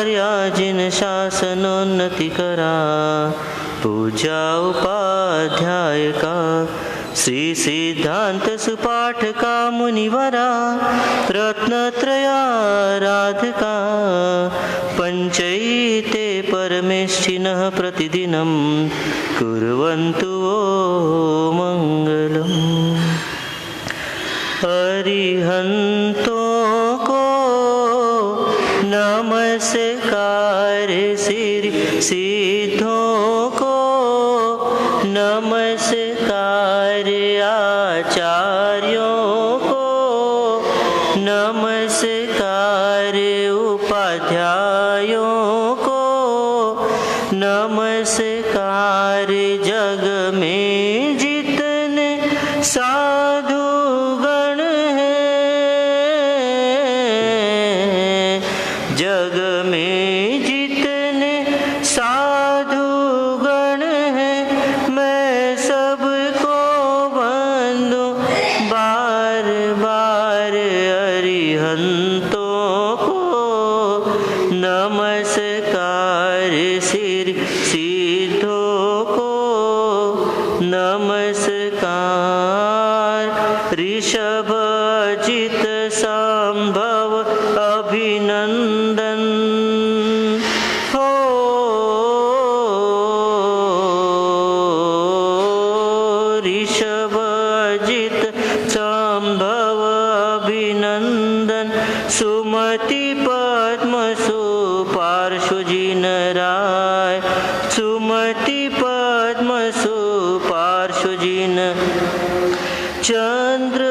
जिन शासनोन्नति करा, पूजा उपाध्याय का श्री सिद्धांत सुपाठ का मुनिवरा, रत्नत्रयाराधका पंचैते परमेष्ठिनः प्रतिदिनं कुर्वन्तु वो मंगलम्। अरिहंतों को नमस्कार, श्री सिद्धों को नमस्कार, आचार्यों को नमस्कार, उपाध्यायों को नमस्कार। जग में जितने साधु गण हैं, जग में जितने साधु गण हैं, मैं सबको वंदू बार बार। अरिहंतों को नमस्कार, श्री सिद्धों को नमस्कार। ऋषभजित संभव अभिनंदन हो, ऋषभजित संभव अभिनंदन। सुमति पद्म सुपार्श्वजिन राय, सुमति पद्म सुपार्श्वजिन। चंद्र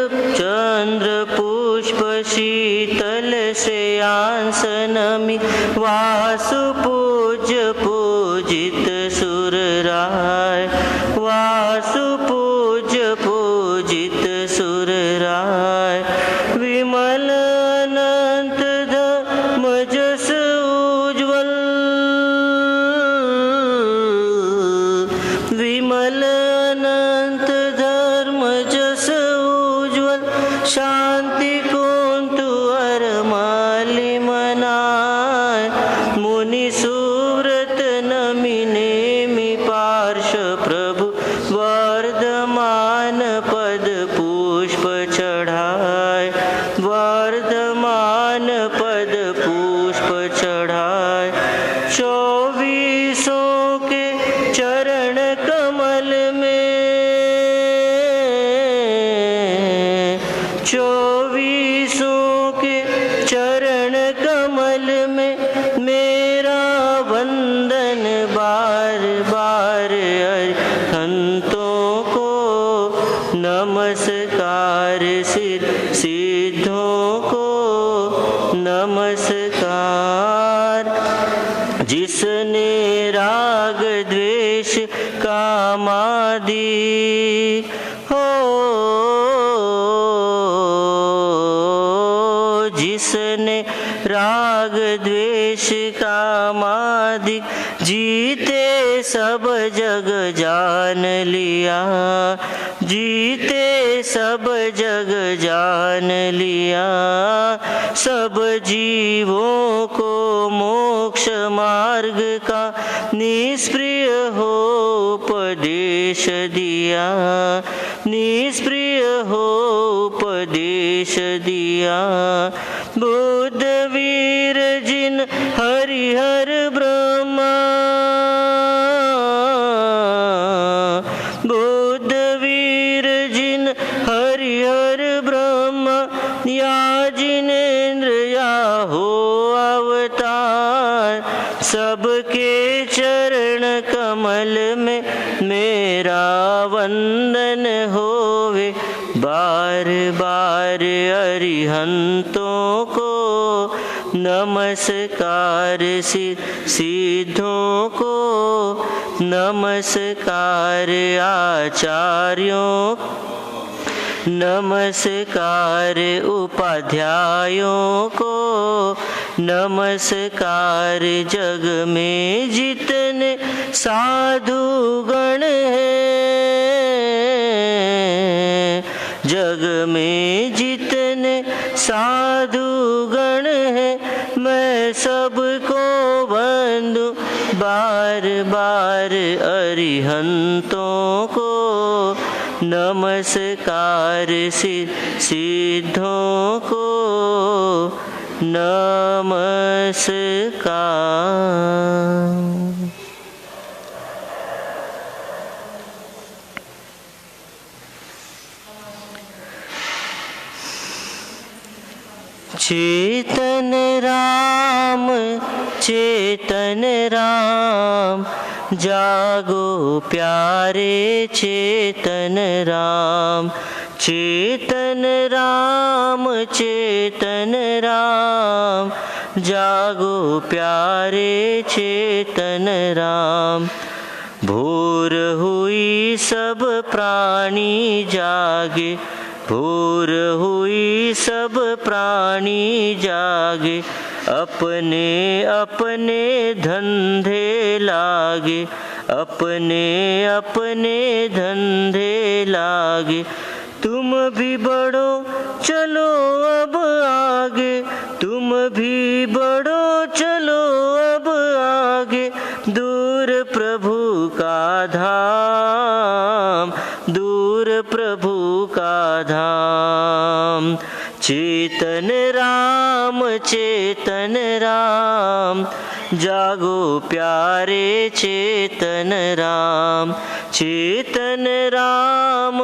पुष्प शीतल से आसनमि, वासु पूज्य पूजित सुर राय, वासु पूज्य पूजित सुर राय। विमल अनंत धर्म जस उज्ज्वल, विमल अनंत धर्म जस उज्ज्वल। शांति कुंतु अरमाली मनाय, मुनि सुव्रत नमि नेमि पार्श प्रभु। वर्धमान पद पुष्प चढ़ाए, वर्धमान पद पुष्प चढ़ाए। 24 के चरण कमल में, 24 के चरण कमल में मेरा वंदन बार बार। अरिहंतों को नमस्कार, श्री सिद्धों को नमस्कार। जिसने राग द्वेष कामादि हो, जिसने राग द्वेष कामादि जीते सब जग जान लिया, जीते सब जग जान लिया। सब जीवों को मोक्ष मार्ग का निष्प्रिय हो उपदेश दिया, निष्प्रिय हो उपदेश दिया। बुद्ध वीर जिन हरिहर ब्रह्मा, बुद्ध वीर जिन हरिहर ब्रह्मा। या जिनेन्द्र या हो अवतार, सबके चरण कमल में मेरा वंदन होवे बार बार। अरिहंतों को नमस्कार, सिद्धों को नमस्कार। आचार्यों नमस्कार, उपाध्यायों को नमस्कार। जग में जितने साधु गण हैं, जग में जितने साधु गण हैं, मैं सबको वंदू बार बार अरिहंतों को नमस्कार सिद्धों को नमस्कार। चेतन राम जागो प्यारे चेतन राम। चेतन राम जागो प्यारे चेतन राम। भोर हुई सब प्राणी जागे, भोर हुई सब प्राणी जागे, अपने अपने धंधे लागे, अपने अपने धंधे लागे। तुम भी बढ़ो चलो अब आगे, तुम भी बढ़ो चलो अब आगे। दूर प्रभु का धाम, दूर प्रभु का धाम। चेतन राम जागो प्यारे चेतन राम। चेतन राम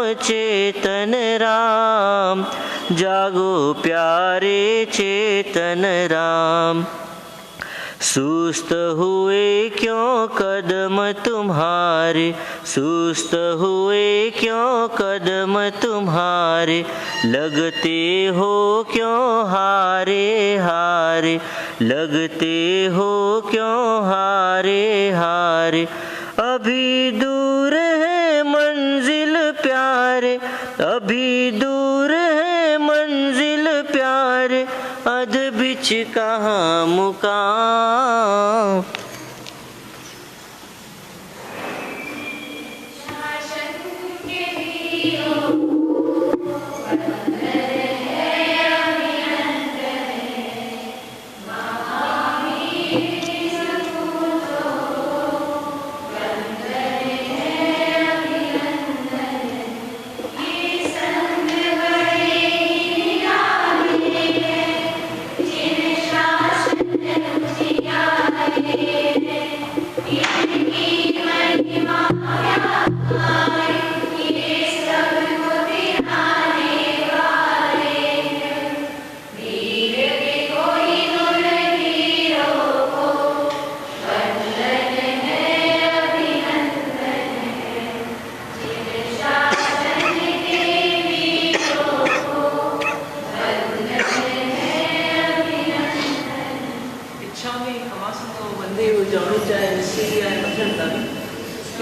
जागो प्यारे चेतन राम। सुस्त हुए क्यों कदम तुम्हारे, सुस्त हुए क्यों कदम तुम्हारे, लगते हो क्यों हारे हारे, लगते हो क्यों हारे हारे। अभी दूर है मंजिल प्यारे, अभी दूर है मंजिल प्यारे, अध बिच कहाँ मुकाम।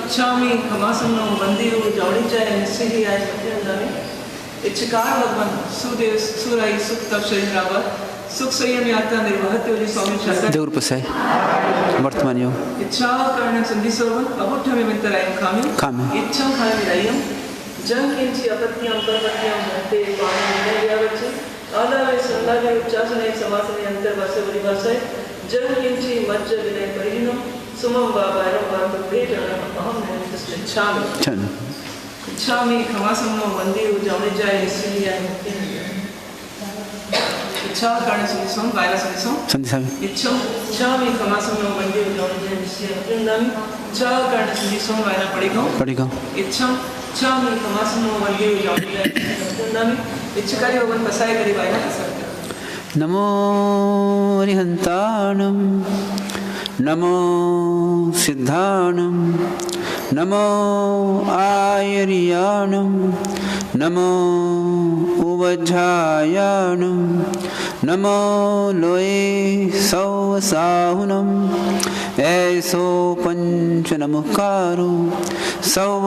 इच्छामि खमासन्नो वंदेयो जौड़िचाय निस्सिहियाय सत्यंदामि। इच्छकार भगवान सुदेव सुराई सुख तप शरीरावर सुख संयम यात्रा निर्वहते हुए स्वामी शरण देवर पसाय वर्तमान योग इच्छा कर्ण संधि सर्वन अबुठ में मिंतरायम खामी इच्छा खाने मिलायम जन किंची अपत्याम परपत्याम भक्ते पानी मिले व्यावच्चे आदावे संदावे उच्चासने समासने अंतर वर्ष परिभाषाय जन किंची मज्ज विनय परिहिनो सुमं बाबायरं वार्तो भेटनं अहम निमित्तस्य इच्छामि खमासन्नो वंदेयो जौड़िचाय निस्सिहियाय इच्छा कारण संदिसम वायला संदिसम इच्छामि खमासन्नो वंदेयो जौड़िचाय निस्सिहियाय सत्यंदामि। इच्छा कारण संदिसम वायला पढ़ेगा इच्छामि खमासन्नो वंदेयो जौड़िचाय निस्सिहियाय सत्यंदामि। इच्छकारी भगवान पसाय करी वायला पसाय। नमो अरिहंताणं नमो सिद्धाणं नमो आयर्याणं नमो उवज्झायाणं नमो लोये सौवसाहुनं ऐसो पंच नमस्कारो सौव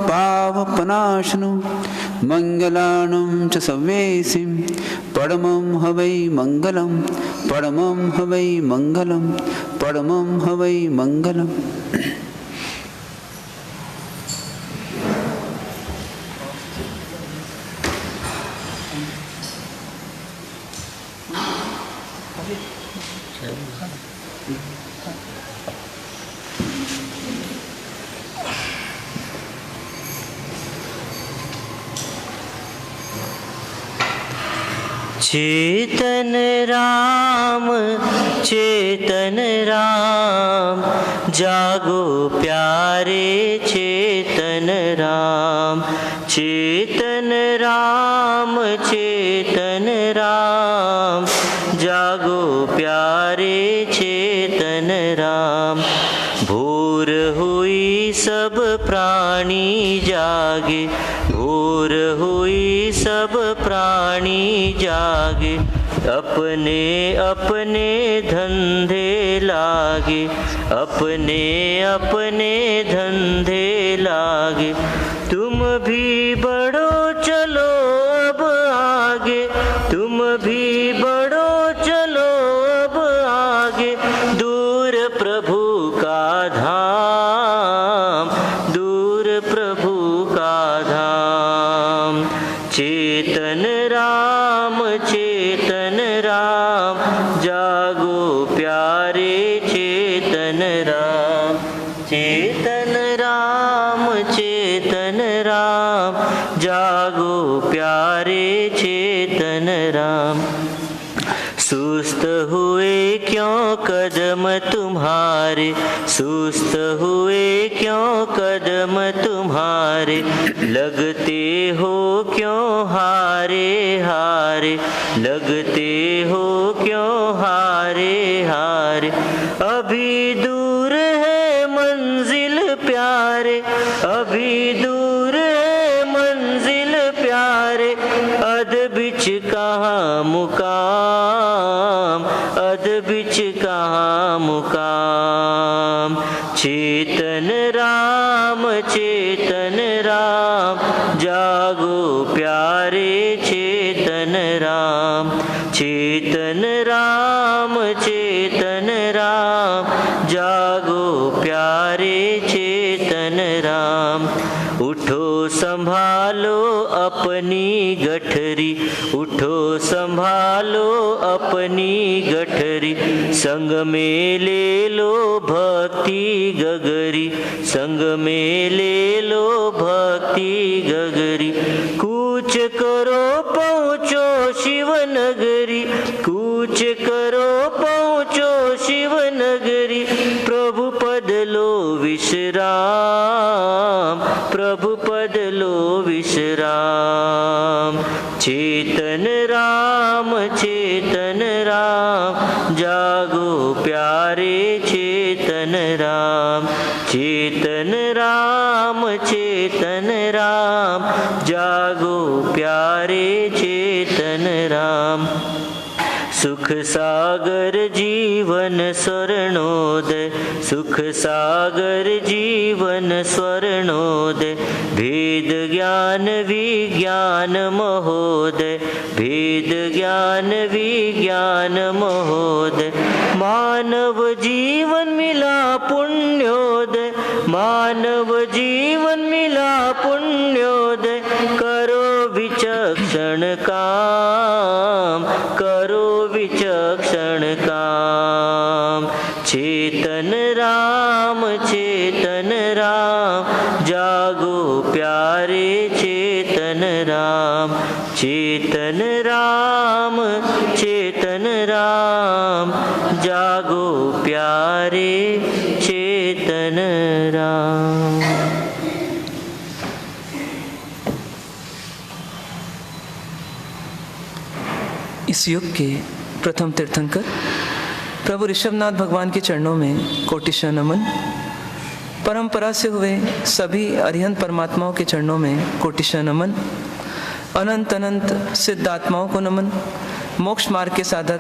पावपनाशनो मंगलानं च सवेसिं परमं हवै मंगलं परमं हवै मंगलं परमं हवै मंगलम्। चेतन राम जागो प्यारे चेतन राम जागो प्यारे चेतन राम। भोर हुई सब प्राणी जागे, भोर हुई सब प्राणी जागे, अपने अपने धंधे लागे, अपने अपने धंधे लागे। तुम भी बढ़ो चलो अब आगे, तुम भी बढ़ो चलो अब आगे, दूर प्रभु का धाम, दूर प्रभु का धाम। चेतन राम जागो प्यारे चेतन राम, चेतन राम जागो प्यारे चेतन राम। सुस्त हुए क्यों कदम तुम्हारे, सुस्त हुए क्यों कदम तुम्हारे, लगते हो क्यों हारे हारे, लगते हो क्यों हारे हारे। अभी दूर है मंजिल प्यारे, अभी दूर है मंजिल प्यारे, अध बिच कहाँ मुकाम, अध बिच कहाँ मुकाम। चेतन राम जागो प्यारे चेतन राम, चेतन राम जागो प्यारे चेतन राम। उठो संभालो अपनी गठरी, उठो संभालो अपनी गठरी, संग में ले लो भक्ति गगरी, संग में ले लो भक्ति गगरी। कूच करो पहुँचो शिव नगरी, कूच करो पहुँचो शिव नगरी, प्रभु पद लो विश्राम, प्रभु पद लो विश्राम। चेतन राम जागो प्यारे चेतन राम, चेतन राम जागो प्यारे चेतन राम। सुख सागर जीवन स्वर्णोदय, सुख सागर जीवन स्वर्णोदय, भेद ज्ञान विज्ञान महोदय, भेद ज्ञान विज्ञान महोदय। मानव जीवन मिला पुण्योदय, मानव जीवन मिला पुण्योदय, करो विचक्षण काम, करो विचक्षण काम। चेतन राम जागो प्यारे चेतन राम, चेतन राम जागो प्यारे चेतन राम। इस युग के प्रथम तीर्थंकर प्रभु ऋषभनाथ भगवान के चरणों में कोटिशा नमन। परंपरा से हुए सभी अरिहंत परमात्माओं के चरणों में कोटिशा नमन। अनंत अनंत सिद्धात्माओं को नमन। मोक्ष मार्ग के साधक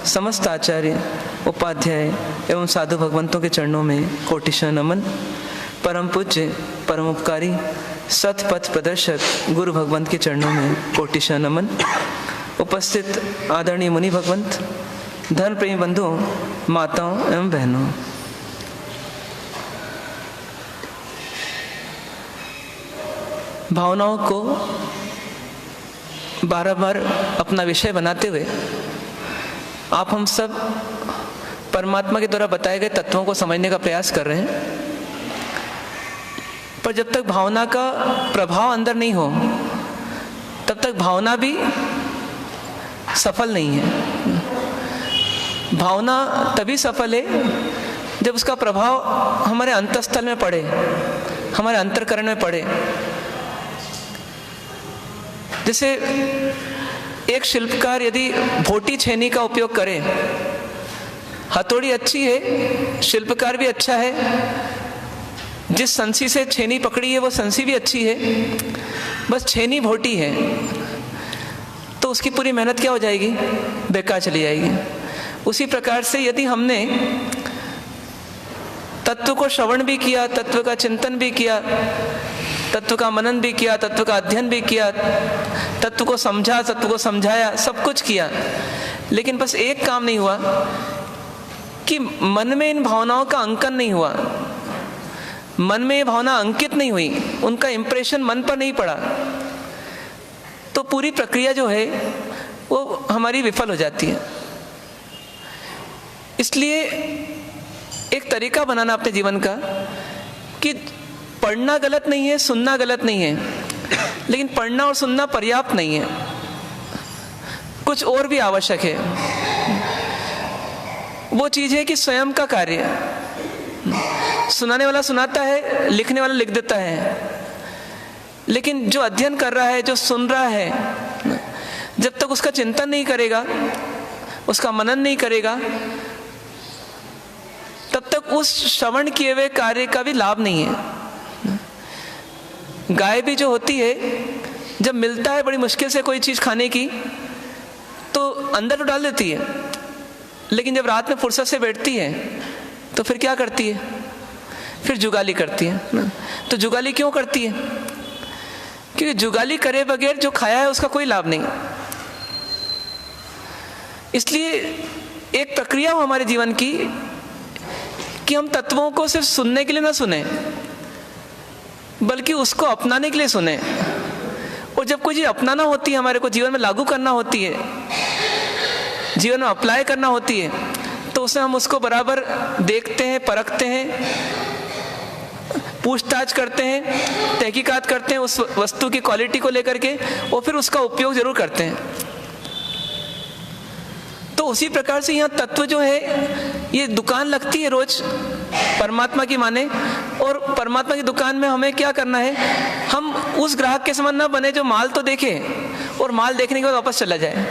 समस्त आचार्य उपाध्याय एवं साधु भगवंतों के चरणों में कोटिशा नमन। परम पूज्य परम उपकारी सतपथ प्रदर्शक गुरु भगवंत के चरणों में कोटिशा नमन। उपस्थित आदरणीय मुनि भगवंत, धर्म प्रेमी बंधुओं, माताओं एवं बहनों, भावनाओं को बार बार अपना विषय बनाते हुए आप हम सब परमात्मा के द्वारा बताए गए तत्वों को समझने का प्रयास कर रहे हैं, पर जब तक भावना का प्रभाव अंदर नहीं हो तब तक भावना भी सफल नहीं है। भावना तभी सफल है जब उसका प्रभाव हमारे अंतःस्थल में पड़े, हमारे अंतःकरण में पड़े। जैसे एक शिल्पकार यदि भोटी छेनी का उपयोग करे, हथौड़ी अच्छी है, शिल्पकार भी अच्छा है, जिस संसी से छेनी पकड़ी है वो संसी भी अच्छी है, बस छेनी भोटी है, तो उसकी पूरी मेहनत क्या हो जाएगी? बेकार चली जाएगी। उसी प्रकार से यदि हमने तत्व को श्रवण भी किया, तत्व का चिंतन भी किया, तत्व का मनन भी किया, तत्व का अध्ययन भी किया, तत्व को समझा, तत्व को समझाया, सब कुछ किया, लेकिन बस एक काम नहीं हुआ कि मन में इन भावनाओं का अंकन नहीं हुआ, मन में ये भावना अंकित नहीं हुई, उनका इंप्रेशन मन पर नहीं पड़ा, तो पूरी प्रक्रिया जो है वो हमारी विफल हो जाती है। इसलिए एक तरीका बनाना अपने जीवन का कि पढ़ना गलत नहीं है, सुनना गलत नहीं है, लेकिन पढ़ना और सुनना पर्याप्त नहीं है, कुछ और भी आवश्यक है। वो चीज है कि स्वयं का कार्य, सुनाने वाला सुनाता है, लिखने वाला लिख देता है, लेकिन जो अध्ययन कर रहा है, जो सुन रहा है, जब तक उसका चिंतन नहीं करेगा, उसका मनन नहीं करेगा, तब तक उस श्रवण किए हुए कार्य का भी लाभ नहीं है। गाय भी जो होती है, जब मिलता है बड़ी मुश्किल से कोई चीज खाने की, तो अंदर तो डाल देती है, लेकिन जब रात में फुर्सत से बैठती है तो फिर क्या करती है? फिर जुगाली करती है। तो जुगाली क्यों करती है? क्योंकि जुगाली करे बगैर जो खाया है उसका कोई लाभ नहीं। इसलिए एक प्रक्रिया हो हमारे जीवन की कि हम तत्वों को सिर्फ सुनने के लिए ना सुने, बल्कि उसको अपनाने के लिए सुने। और जब कोई चीज अपनाना होती है, हमारे को जीवन में लागू करना होती है, जीवन में अप्लाई करना होती है, तो उसमें हम उसको बराबर देखते हैं, परखते हैं, पूछताछ करते हैं, तहकीकात करते हैं उस वस्तु की क्वालिटी को लेकर के, और फिर उसका उपयोग जरूर करते हैं। तो उसी प्रकार से यहाँ तत्व जो है, ये दुकान लगती है रोज परमात्मा की माने, और परमात्मा की दुकान में हमें क्या करना है? हम उस ग्राहक के समान ना बने जो माल तो देखे और माल देखने के बाद वापस चला जाए।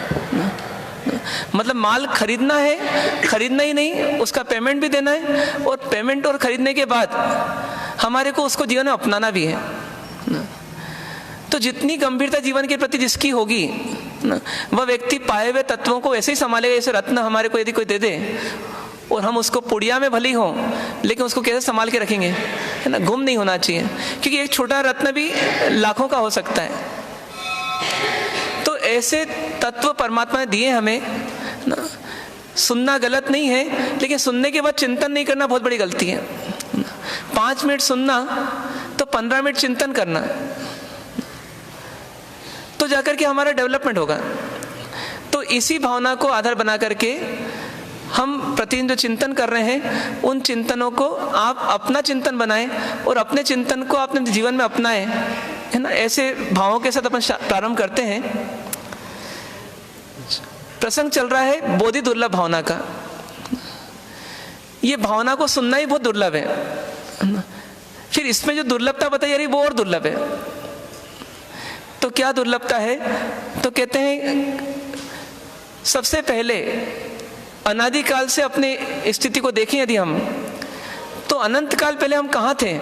मतलब माल खरीदना है, खरीदना ही नहीं, उसका पेमेंट भी देना है, और पेमेंट और खरीदने के बाद हमारे को उसको जीवन में अपनाना भी है। तो जितनी गंभीरता जीवन के प्रति जिसकी होगी, वह व्यक्ति पाए हुए तत्वों को ऐसे ही संभालेगा जैसे रत्न हमारे को यदि कोई दे दे और हम उसको पुड़िया में भली हो, लेकिन उसको कैसे संभाल के रखेंगे, है ना? गुम नहीं होना चाहिए, क्योंकि एक छोटा रत्न भी लाखों का हो सकता है। तो ऐसे तत्व परमात्मा ने दिए हमें ना। सुनना गलत नहीं है, लेकिन सुनने के बाद चिंतन नहीं करना बहुत बड़ी गलती है। 5 मिनट सुनना तो 15 मिनट चिंतन करना, तो जाकर के हमारा डेवलपमेंट होगा। तो इसी भावना को आधार बना करके हम प्रतिदिन जो चिंतन कर रहे हैं, उन चिंतनों को आप अपना चिंतन बनाएं और अपने चिंतन को अपने जीवन में अपनाएं, है ना? ऐसे भावों के साथ अपन प्रारंभ करते हैं। प्रसंग चल रहा है बोधि दुर्लभ भावना का। ये भावना को सुनना ही बहुत दुर्लभ है। फिर इसमें जो दुर्लभता बताई जा रही वो और दुर्लभ है। तो क्या दुर्लभता है? तो कहते हैं सबसे पहले अनादिकाल से अपने स्थिति को देखें यदि हम, तो अनंत काल पहले हम कहाँ थे?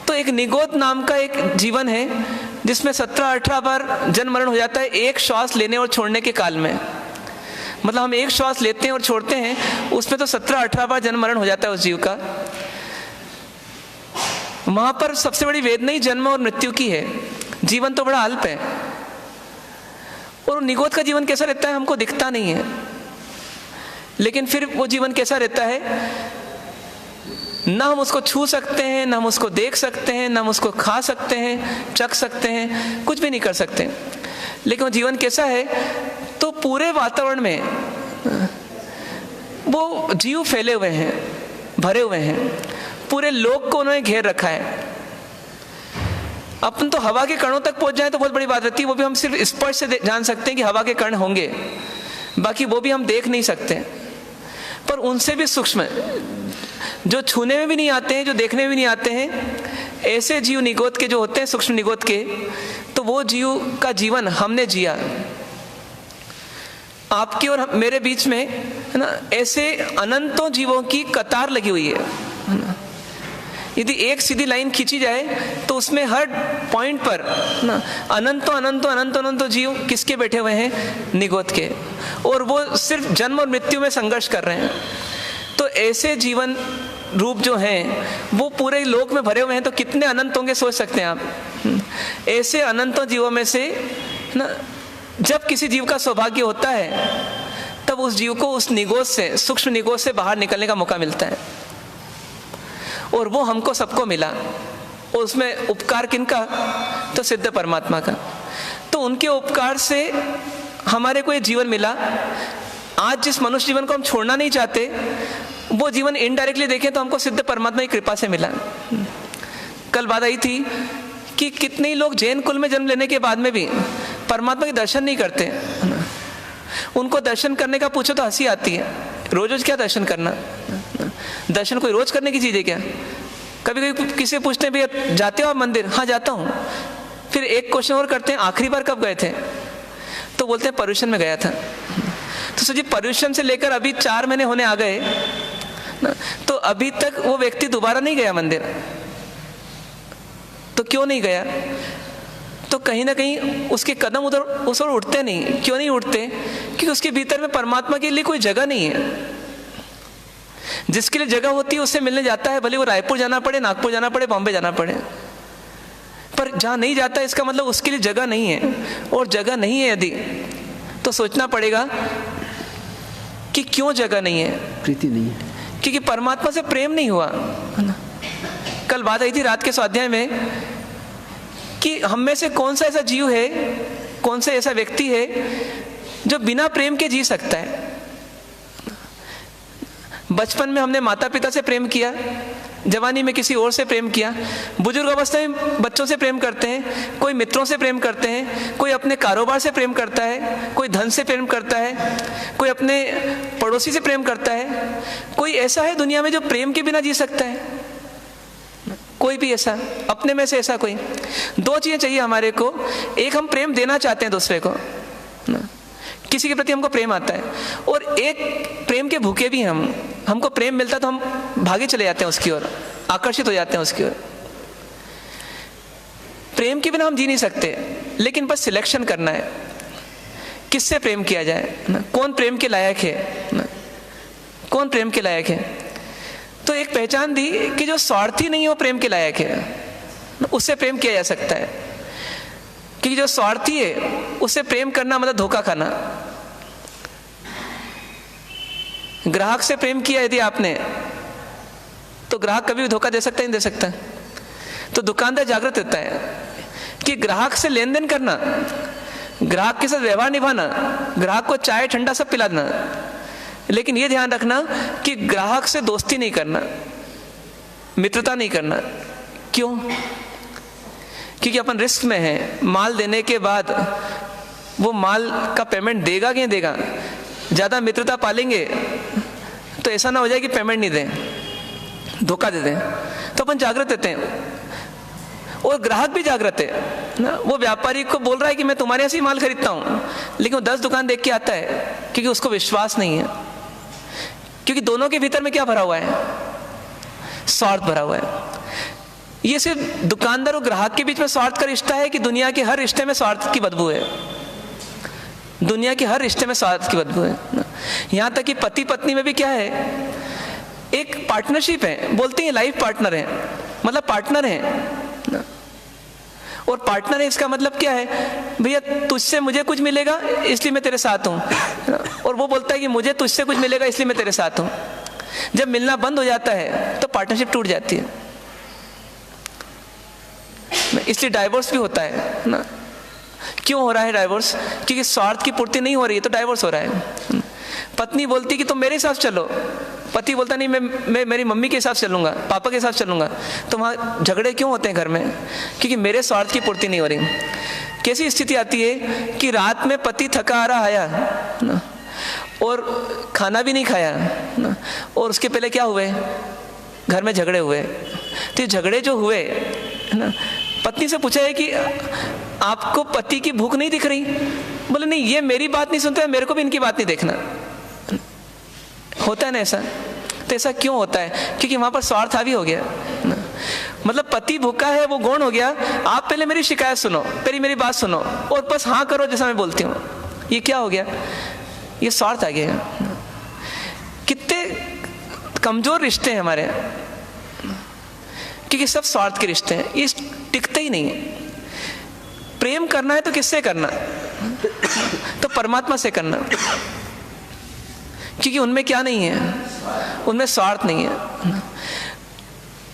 तो एक निगोद नाम का एक जीवन है जिसमें 17-18 बार जन्म मरण हो जाता है एक श्वास लेने और छोड़ने के काल में। मतलब हम एक श्वास लेते हैं और छोड़ते हैं, उसमें तो 17-18 बार जन्म मरण हो जाता है उस जीव का। वहां पर सबसे बड़ी वेदना ही जन्म और मृत्यु की है। जीवन तो बड़ा अल्प है। और निगोद का जीवन कैसा रहता है हमको दिखता नहीं है, लेकिन फिर वो जीवन कैसा रहता है, ना हम उसको छू सकते हैं, ना हम उसको देख सकते हैं, ना हम उसको खा सकते हैं, चख सकते हैं, कुछ भी नहीं कर सकते। लेकिन वो जीवन कैसा है? तो पूरे वातावरण में वो जीव फैले हुए हैं, भरे हुए हैं, पूरे लोक को उन्होंने घेर रखा है। अपन तो हवा के कणों तक पहुंच जाए तो बहुत बड़ी बात रहती है, वो भी हम सिर्फ स्पर्श से जान सकते हैं कि हवा के कण होंगे, बाकी वो भी हम देख नहीं सकते। पर उनसे भी सूक्ष्म, जो छूने में भी नहीं आते हैं, जो देखने में भी नहीं आते हैं, ऐसे जीव निगोद के जो होते हैं, सूक्ष्म निगोद के, तो वो जीव का जीवन हमने जिया। आपके और मेरे बीच में है ना, ऐसे अनंतों जीवों की कतार लगी हुई है ना। यदि एक सीधी लाइन खींची जाए तो उसमें हर पॉइंट पर ना अनंतों अनंतों अनंतों अनंतों जीव किसके बैठे हुए हैं? निगोद के। और वो सिर्फ जन्म और मृत्यु में संघर्ष कर रहे हैं। तो ऐसे जीवन रूप जो हैं वो पूरे लोक में भरे हुए हैं, तो कितने अनंत होंगे सोच सकते हैं आप। ऐसे अनंतों जीवों में से ना जब किसी जीव का सौभाग्य होता है तब उस जीव को उस निगोद से, सूक्ष्म निगोद से बाहर निकलने का मौका मिलता है। और वो हमको सबको मिला। और उसमें उपकार किनका? तो सिद्ध परमात्मा का। तो उनके उपकार से हमारे को ये जीवन मिला। आज जिस मनुष्य जीवन को हम छोड़ना नहीं चाहते, वो जीवन इनडायरेक्टली देखें तो हमको सिद्ध परमात्मा की कृपा से मिला। कल बात आई थी कि कितने ही लोग जैन कुल में जन्म लेने के बाद में भी परमात्मा के दर्शन नहीं करते। उनको दर्शन करने का पूछो तो हंसी आती है। रोज रोज क्या दर्शन करना? दर्शन कोई रोज करने की चीज है क्या? कभी कभी किसी से पूछते हैं भैया जाते हो आप मंदिर? हाँ जाता हूँ। फिर एक क्वेश्चन और करते हैं, आखिरी बार कब गए थे? तो बोलते हैं पर्यूषण में गया था। तो सोचिए, पर्यूषण से लेकर अभी 4 महीने होने आ गए ना, तो अभी तक वो व्यक्ति दोबारा नहीं गया मंदिर। तो क्यों नहीं गया? तो कहीं ना कहीं उसके कदम उधर उस ओर उठते नहीं। क्यों नहीं उठते? क्योंकि उसके भीतर में परमात्मा के लिए कोई जगह नहीं है। जिसके लिए जगह होती है उससे मिलने जाता है, भले वो रायपुर जाना पड़े, नागपुर जाना पड़े, बॉम्बे जाना पड़े। पर जहाँ नहीं जाता इसका मतलब उसके लिए जगह नहीं है। और जगह नहीं है यदि, तो सोचना पड़ेगा कि क्यों जगह नहीं है। प्रीति नहीं है, क्योंकि परमात्मा से प्रेम नहीं हुआ। कल बात आई थी रात के स्वाध्याय में कि हम में से कौन सा ऐसा जीव है, कौन सा ऐसा व्यक्ति है जो बिना प्रेम के जी सकता है। बचपन में हमने माता पिता से प्रेम किया, जवानी में किसी और से प्रेम किया, बुजुर्ग अवस्था में बच्चों से प्रेम करते हैं, कोई मित्रों से प्रेम करते हैं, कोई अपने कारोबार से प्रेम करता है, कोई धन से प्रेम करता है, कोई अपने पड़ोसी से प्रेम करता है। कोई ऐसा है दुनिया में जो प्रेम के बिना जी सकता है? कोई भी ऐसा, अपने में से ऐसा कोई? 2 चीजें चाहिए हमारे को। एक, हम प्रेम देना चाहते हैं दूसरे को, किसी के प्रति हमको प्रेम आता है। और एक, प्रेम के भूखे भी हम, हमको प्रेम मिलता तो हम भागे चले जाते हैं उसकी ओर, आकर्षित हो जाते हैं उसकी ओर। प्रेम के बिना हम जी नहीं सकते, लेकिन बस सिलेक्शन करना है किससे प्रेम किया जाए ना, कौन प्रेम के लायक है ना, कौन प्रेम के लायक है। तो एक पहचान दी कि जो स्वार्थी नहीं हो प्रेम के लायक है, उससे प्रेम किया जा सकता है। क्योंकि जो स्वार्थी है उससे प्रेम करना मतलब धोखा खाना। ग्राहक से प्रेम किया यदि आपने, तो ग्राहक कभी भी धोखा दे सकता है? नहीं दे सकता। तो दुकानदार जागृत रहता है कि ग्राहक से लेन देन करना, ग्राहक के साथ व्यवहार निभाना, ग्राहक को चाय ठंडा सब पिला देना, लेकिन ये ध्यान रखना कि ग्राहक से दोस्ती नहीं करना, मित्रता नहीं करना। क्यों? क्योंकि अपन रिस्क में है। माल देने के बाद वो माल का पेमेंट देगा कि नहीं देगा। ज़्यादा मित्रता पालेंगे तो ऐसा ना हो जाए कि पेमेंट नहीं दें, धोखा दे दें। तो अपन जागृत रहते हैं और ग्राहक भी जागृत है ना। वो व्यापारी को बोल रहा है कि मैं तुम्हारे यहाँ से माल खरीदता हूँ, लेकिन वो 10 दुकान देख के आता है क्योंकि उसको विश्वास नहीं है। क्योंकि दोनों के भीतर में क्या भरा हुआ है? स्वार्थ भरा हुआ है। ये सिर्फ दुकानदार और ग्राहक के बीच में स्वार्थ का रिश्ता है कि दुनिया के हर रिश्ते में स्वार्थ की बदबू है? दुनिया के हर रिश्ते में स्वार्थ की बदबू है। यहाँ तक कि पति पत्नी में भी क्या है? एक पार्टनरशिप है, बोलते हैं लाइफ पार्टनर है, मतलब पार्टनर है। और पार्टनर है इसका मतलब क्या है? भैया तुझसे मुझे कुछ मिलेगा इसलिए मैं तेरे साथ हूँ, और वो बोलता है कि मुझे तुझसे कुछ मिलेगा इसलिए मैं तेरे साथ हूँ। जब मिलना बंद हो जाता है तो पार्टनरशिप टूट जाती है, इसलिए डाइवोर्स भी होता है ना। क्यों हो रहा है डाइवोर्स? क्योंकि स्वार्थ की पूर्ति नहीं हो रही है तो डाइवोर्स हो रहा है। पत्नी बोलती कि तुम मेरे साथ चलो, पति बोलता नहीं मैं मेरी मम्मी के साथ चलूंगा, पापा के साथ चलूंगा। तो वहाँ झगड़े क्यों होते हैं घर में? क्योंकि मेरे स्वार्थ की पूर्ति नहीं हो रही। कैसी स्थिति आती है कि रात में पति थका आ रहा आया ना, और खाना भी नहीं खाया ना, और उसके पहले क्या हुए, घर में झगड़े हुए। तो ये झगड़े जो हुए ना, पत्नी से पूछा है कि आपको पति की भूख नहीं दिख रही? बोले नहीं, ये मेरी बात नहीं सुनते, मेरे को भी इनकी बात नहीं देखना। होता है ना ऐसा? तो ऐसा क्यों होता है? क्योंकि वहां पर स्वार्थ हावी हो गया ना। मतलब पति भूखा है वो गौण हो गया, आप पहले मेरी शिकायत सुनो, पहले मेरी बात सुनो और बस हाँ करो जैसा मैं बोलती हूँ। ये क्या हो गया? ये स्वार्थ आ गया। कितने कमजोर रिश्ते हैं हमारे, क्योंकि सब स्वार्थ के रिश्ते हैं, ये टिकते ही नहीं है। प्रेम करना है तो किससे करना? तो परमात्मा से करना, क्योंकि उनमें क्या नहीं है, उनमें स्वार्थ नहीं है।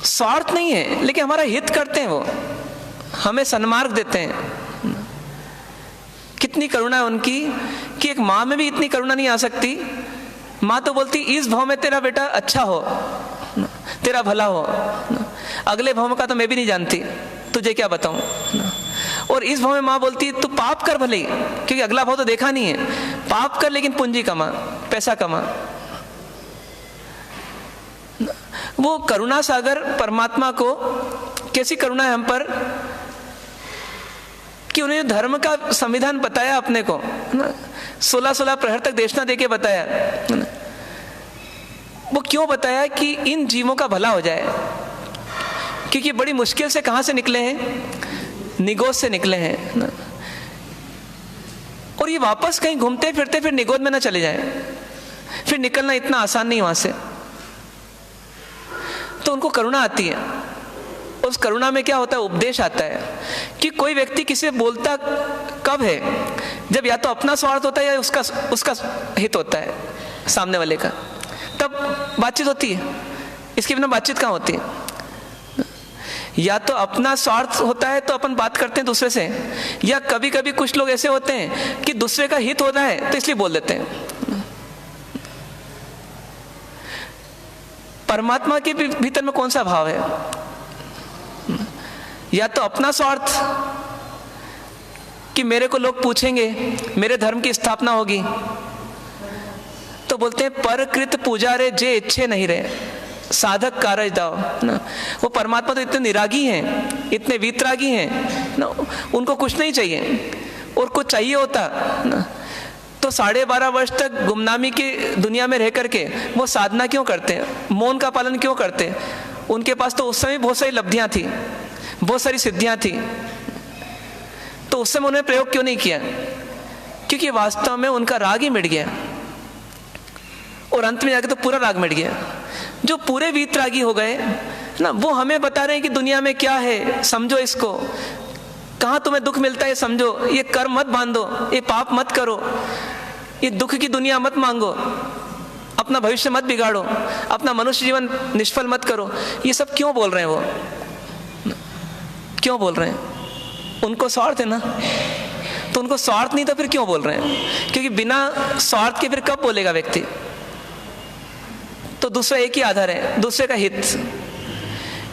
स्वार्थ नहीं है लेकिन हमारा हित करते हैं, वो हमें सन्मार्ग देते हैं। कितनी करुणा है उनकी कि एक माँ में भी इतनी करुणा नहीं आ सकती। माँ तो बोलती इस भाव में तेरा बेटा अच्छा हो, तेरा भला हो, अगले भाव का तो मैं भी नहीं जानती, तुझे क्या बताऊं। और इस भाव में माँ बोलती तू पाप कर भले, क्योंकि अगला भाव तो देखा नहीं है, पाप कर लेकिन पूंजी कमा, पैसा कमा। वो करुणा सागर परमात्मा को कैसी करुणा है हम पर कि उन्हें धर्म का संविधान बताया अपने को, 16-16 प्रहर तक देशना देके बताया। वो क्यों बताया? कि इन जीवों का भला हो जाए, क्योंकि बड़ी मुश्किल से कहां से निकले हैं, निगोद से निकले हैं, और ये वापस कहीं घूमते फिरते फिर निगोद में ना चले जाए, फिर निकलना इतना आसान नहीं वहां से। तो उनको करुणा आती है, उस करुणा में क्या होता है? उपदेश आता है कि कोई व्यक्ति किसी से बोलता कब है, जब या तो अपना स्वार्थ होता है या उसका हित होता है सामने वाले का, तब बातचीत होती है। इसके बिना बातचीत कहाँ होती है? या तो अपना स्वार्थ होता है तो अपन बात करते हैं दूसरे से, या कभी कभी कुछ लोग ऐसे होते हैं कि दूसरे का हित होता है तो इसलिए बोल देते हैं। परमात्मा के भीतर में कौन सा भाव है? या तो अपना स्वार्थ कि मेरे को लोग पूछेंगे, मेरे धर्म की स्थापना होगी, तो बोलते हैं परकृत पूजा रे जे इच्छे नहीं रहे, साधक कारज दाओ ना। वो परमात्मा तो इतने निरागी हैं, इतने वीतरागी हैं ना, उनको कुछ नहीं चाहिए, और कुछ चाहिए होता ना तो 12.5 वर्ष तक गुमनामी की दुनिया में रह करके वो साधना क्यों करते हैं, मौन का पालन क्यों करते हैं? उनके पास तो उस समय बहुत सारी लब्धियां थी, बहुत सारी सिद्धियां थी, तो उस समय उन्होंने प्रयोग क्यों नहीं किया? क्योंकि वास्तव में उनका राग ही मिट गया, और अंत में जाके तो पूरा राग मिट गया। जो पूरे वीतरागी हो गए ना, वो हमें बता रहे हैं कि दुनिया में क्या है, समझो इसको, कहाँ तुम्हें दुख मिलता है समझो, ये कर मत बांधो, ये पाप मत करो, ये दुख की दुनिया मत मांगो, अपना भविष्य मत बिगाड़ो, अपना मनुष्य जीवन निष्फल मत करो। ये सब क्यों बोल रहे हैं? वो क्यों बोल रहे हैं? उनको स्वार्थ है ना, तो उनको स्वार्थ नहीं तो फिर क्यों बोल रहे हैं? क्योंकि बिना स्वार्थ के फिर कब बोलेगा व्यक्ति? तो दूसरा एक ही आधार है, दूसरे का हित।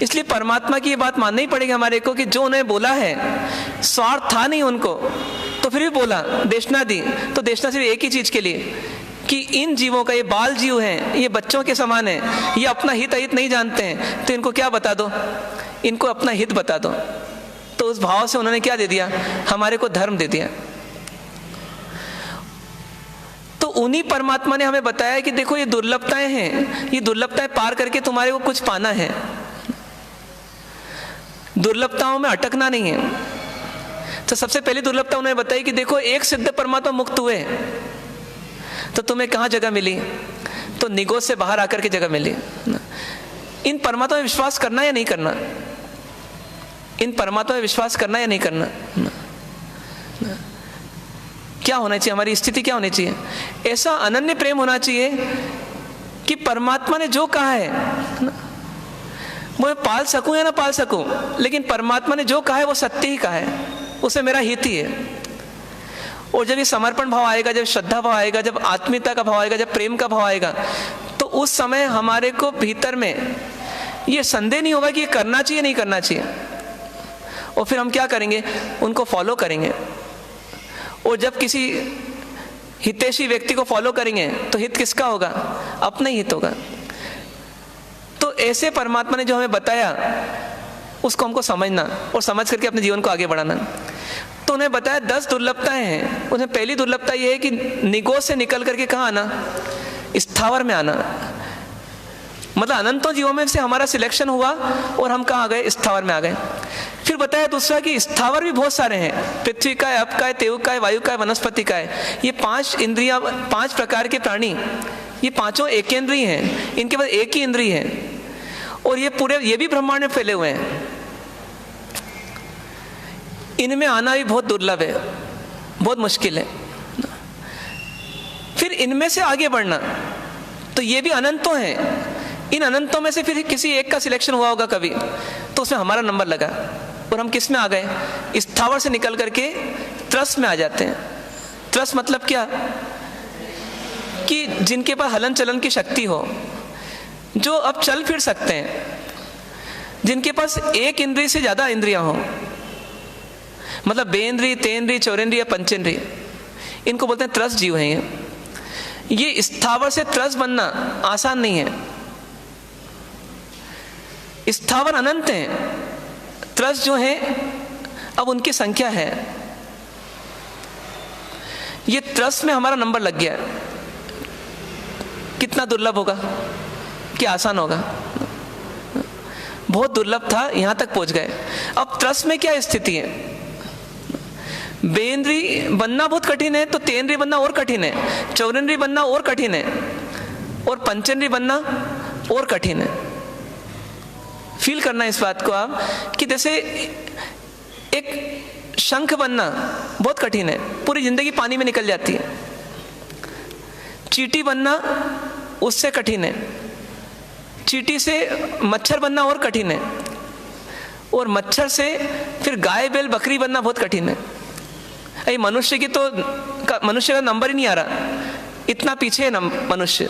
इसलिए परमात्मा की ये बात माननी पड़ेगी हमारे को कि जो उन्हें बोला है, स्वार्थ था नहीं उनको, तो फिर भी बोला, देशना दी, तो देशना सिर्फ एक ही चीज के लिए कि इन जीवों का, ये बाल जीव हैं, ये बच्चों के समान हैं, ये अपना हित अहित नहीं जानते हैं, तो इनको क्या बता दो? इनको अपना हित बता दो। तो उस भाव से उन्होंने क्या दे दिया? हमारे को धर्म दे दिया। तो उन्हीं परमात्मा ने हमें बताया कि देखो ये दुर्लभताएं हैं, ये दुर्लभताएं पार करके तुम्हारे को कुछ पाना है, दुर्लभताओं में अटकना नहीं है। तो सबसे पहली दुर्लभता उन्होंने बताई कि देखो एक सिद्ध परमात्मा मुक्त हुए तो तुम्हें कहाँ जगह मिली? तो निगोद से बाहर आकर के जगह मिली। इन परमात्मा में विश्वास करना या नहीं करना? इन परमात्मा में विश्वास करना या नहीं करना? क्या होना चाहिए? हमारी स्थिति क्या होनी चाहिए? ऐसा अनन्य प्रेम होना चाहिए कि परमात्मा ने जो कहा है वो मैं पाल सकूं या ना पाल सकूं, लेकिन परमात्मा ने जो कहा है वो सत्य ही कहा है, उसे मेरा हित ही है। और जब ये समर्पण भाव आएगा, जब श्रद्धा भाव आएगा, जब आत्मीयता का भाव आएगा, जब प्रेम का भाव आएगा, तो उस समय हमारे को भीतर में ये संदेह नहीं होगा कि ये करना चाहिए नहीं करना चाहिए। और फिर हम क्या करेंगे, उनको फॉलो करेंगे। और जब किसी हितैषी व्यक्ति को फॉलो करेंगे तो हित किसका होगा? अपना ही हित होगा। तो ऐसे परमात्मा ने जो हमें बताया उसको हमको समझना और समझ करके अपने जीवन को आगे बढ़ाना। तो उन्हें बताया 10 दुर्लभताएं हैं। उन्हें पहली दुर्लभता ये है कि निगोज से निकल करके कहाँ आना? स्थावर में आना। मतलब अनंतों जीवों में से हमारा सिलेक्शन हुआ और हम कहाँ आ गए? स्थावर में आ गए। फिर बताया दूसरा कि स्थावर भी बहुत सारे हैं, पृथ्वी का है, अप का है, तेव का है, वायु का है, वनस्पति का है। ये 5 इंद्रियां, 5 प्रकार के प्राणी, ये पांचों एकेंद्रिय हैं, इनके पास एक ही इंद्रिय है और ये भी ब्रह्मांड में फैले हुए हैं। इनमें आना भी बहुत दुर्लभ है, बहुत मुश्किल है। फिर इनमें से आगे बढ़ना, तो ये भी अनंतों हैं। इन अनंतों में से फिर किसी एक का सिलेक्शन हुआ होगा कभी, तो उसमें हमारा नंबर लगा और हम किस में आ गए? स्थावर से निकल करके त्रस में आ जाते हैं। त्रस मतलब क्या? कि जिनके पास हलन चलन की शक्ति हो, जो अब चल फिर सकते हैं, जिनके पास एक इंद्रिय से ज्यादा इंद्रियां हो, मतलब बेंद्रिय, तेंद्रिय, चौरेंद्रिय, पंचेंद्रिय, इनको बोलते हैं त्रस जीव हैं। ये स्थावर से त्रस बनना आसान नहीं है। स्थावर अनंत हैं, त्रस जो है अब उनकी संख्या है। ये त्रस में हमारा नंबर लग गया। कितना दुर्लभ होगा कि आसान होगा? बहुत दुर्लभ था, यहां तक पहुंच गए। अब त्रस में क्या स्थिति है? बेंद्री बनना बहुत कठिन है, तो तेंद्री बनना और कठिन है, चौरेंद्री बनना और कठिन है, और पंचेंद्री बनना और कठिन है। फील करना इस बात को आप कि जैसे एक शंख बनना बहुत कठिन है, पूरी जिंदगी पानी में निकल जाती है। चींटी बनना उससे कठिन है, चींटी से मच्छर बनना और कठिन है, और मच्छर से फिर गाय, बैल, बकरी बनना बहुत कठिन है। अरे मनुष्य का नंबर ही नहीं आ रहा, इतना पीछे है मनुष्य,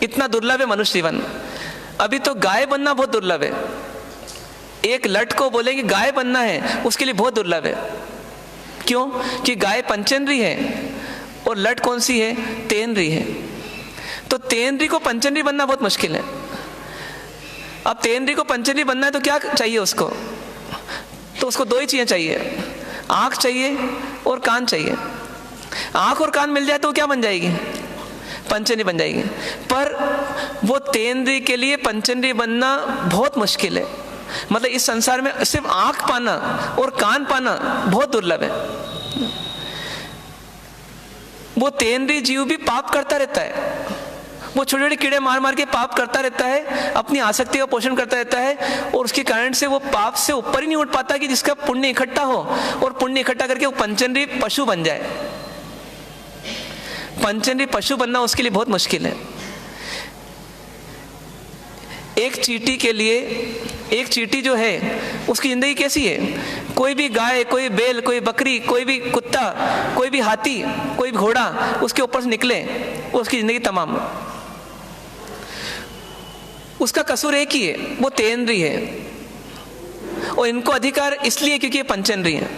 इतना दुर्लभ है मनुष्य जीवन। अभी तो गाय बनना बहुत दुर्लभ है। एक लट को बोले कि गाय बनना है, उसके लिए बहुत दुर्लभ है। क्यों? कि गाय पंचेंद्री है और लट कौन सी है? तेंद्री है। तो तेंद्री को पंचेंद्री बनना बहुत मुश्किल है। अब तेंद्री को पंचेंद्री बनना है तो क्या चाहिए उसको? तो उसको 2 ही चीजें चाहिए, आंख चाहिए और कान चाहिए। आंख और कान मिल जाए तो क्या बन जाएगी? पंचेंद्री बन जाएगी। पर वो तेंद्री के लिए पंचेंद्री बनना बहुत मुश्किल है। मतलब इस संसार में सिर्फ आंख पाना और कान पाना बहुत दुर्लभ है। वो तेंद्री जीव भी पाप करता रहता है, वो छोटे छोटे कीड़े मार मार के पाप करता रहता है, अपनी आसक्ति का पोषण करता रहता है, और उसके कारण से वो पाप से ऊपर ही नहीं उठ पाता कि जिसका पुण्य इकट्ठा हो, और पुण्य इकट्ठा करके वो पंचेंद्री पशु बन जाए। पंचेंद्री पशु बनना उसके लिए बहुत मुश्किल है। एक चींटी के लिए, एक चींटी जो है उसकी जिंदगी कैसी है? कोई भी गाय, कोई बैल, कोई बकरी, कोई भी कुत्ता, कोई भी हाथी, कोई भी घोड़ा उसके ऊपर से निकले, उसकी जिंदगी तमाम। उसका कसूर एक ही है, वो तेंद्री है, और इनको अधिकार इसलिए क्योंकि ये पंचेंद्री है।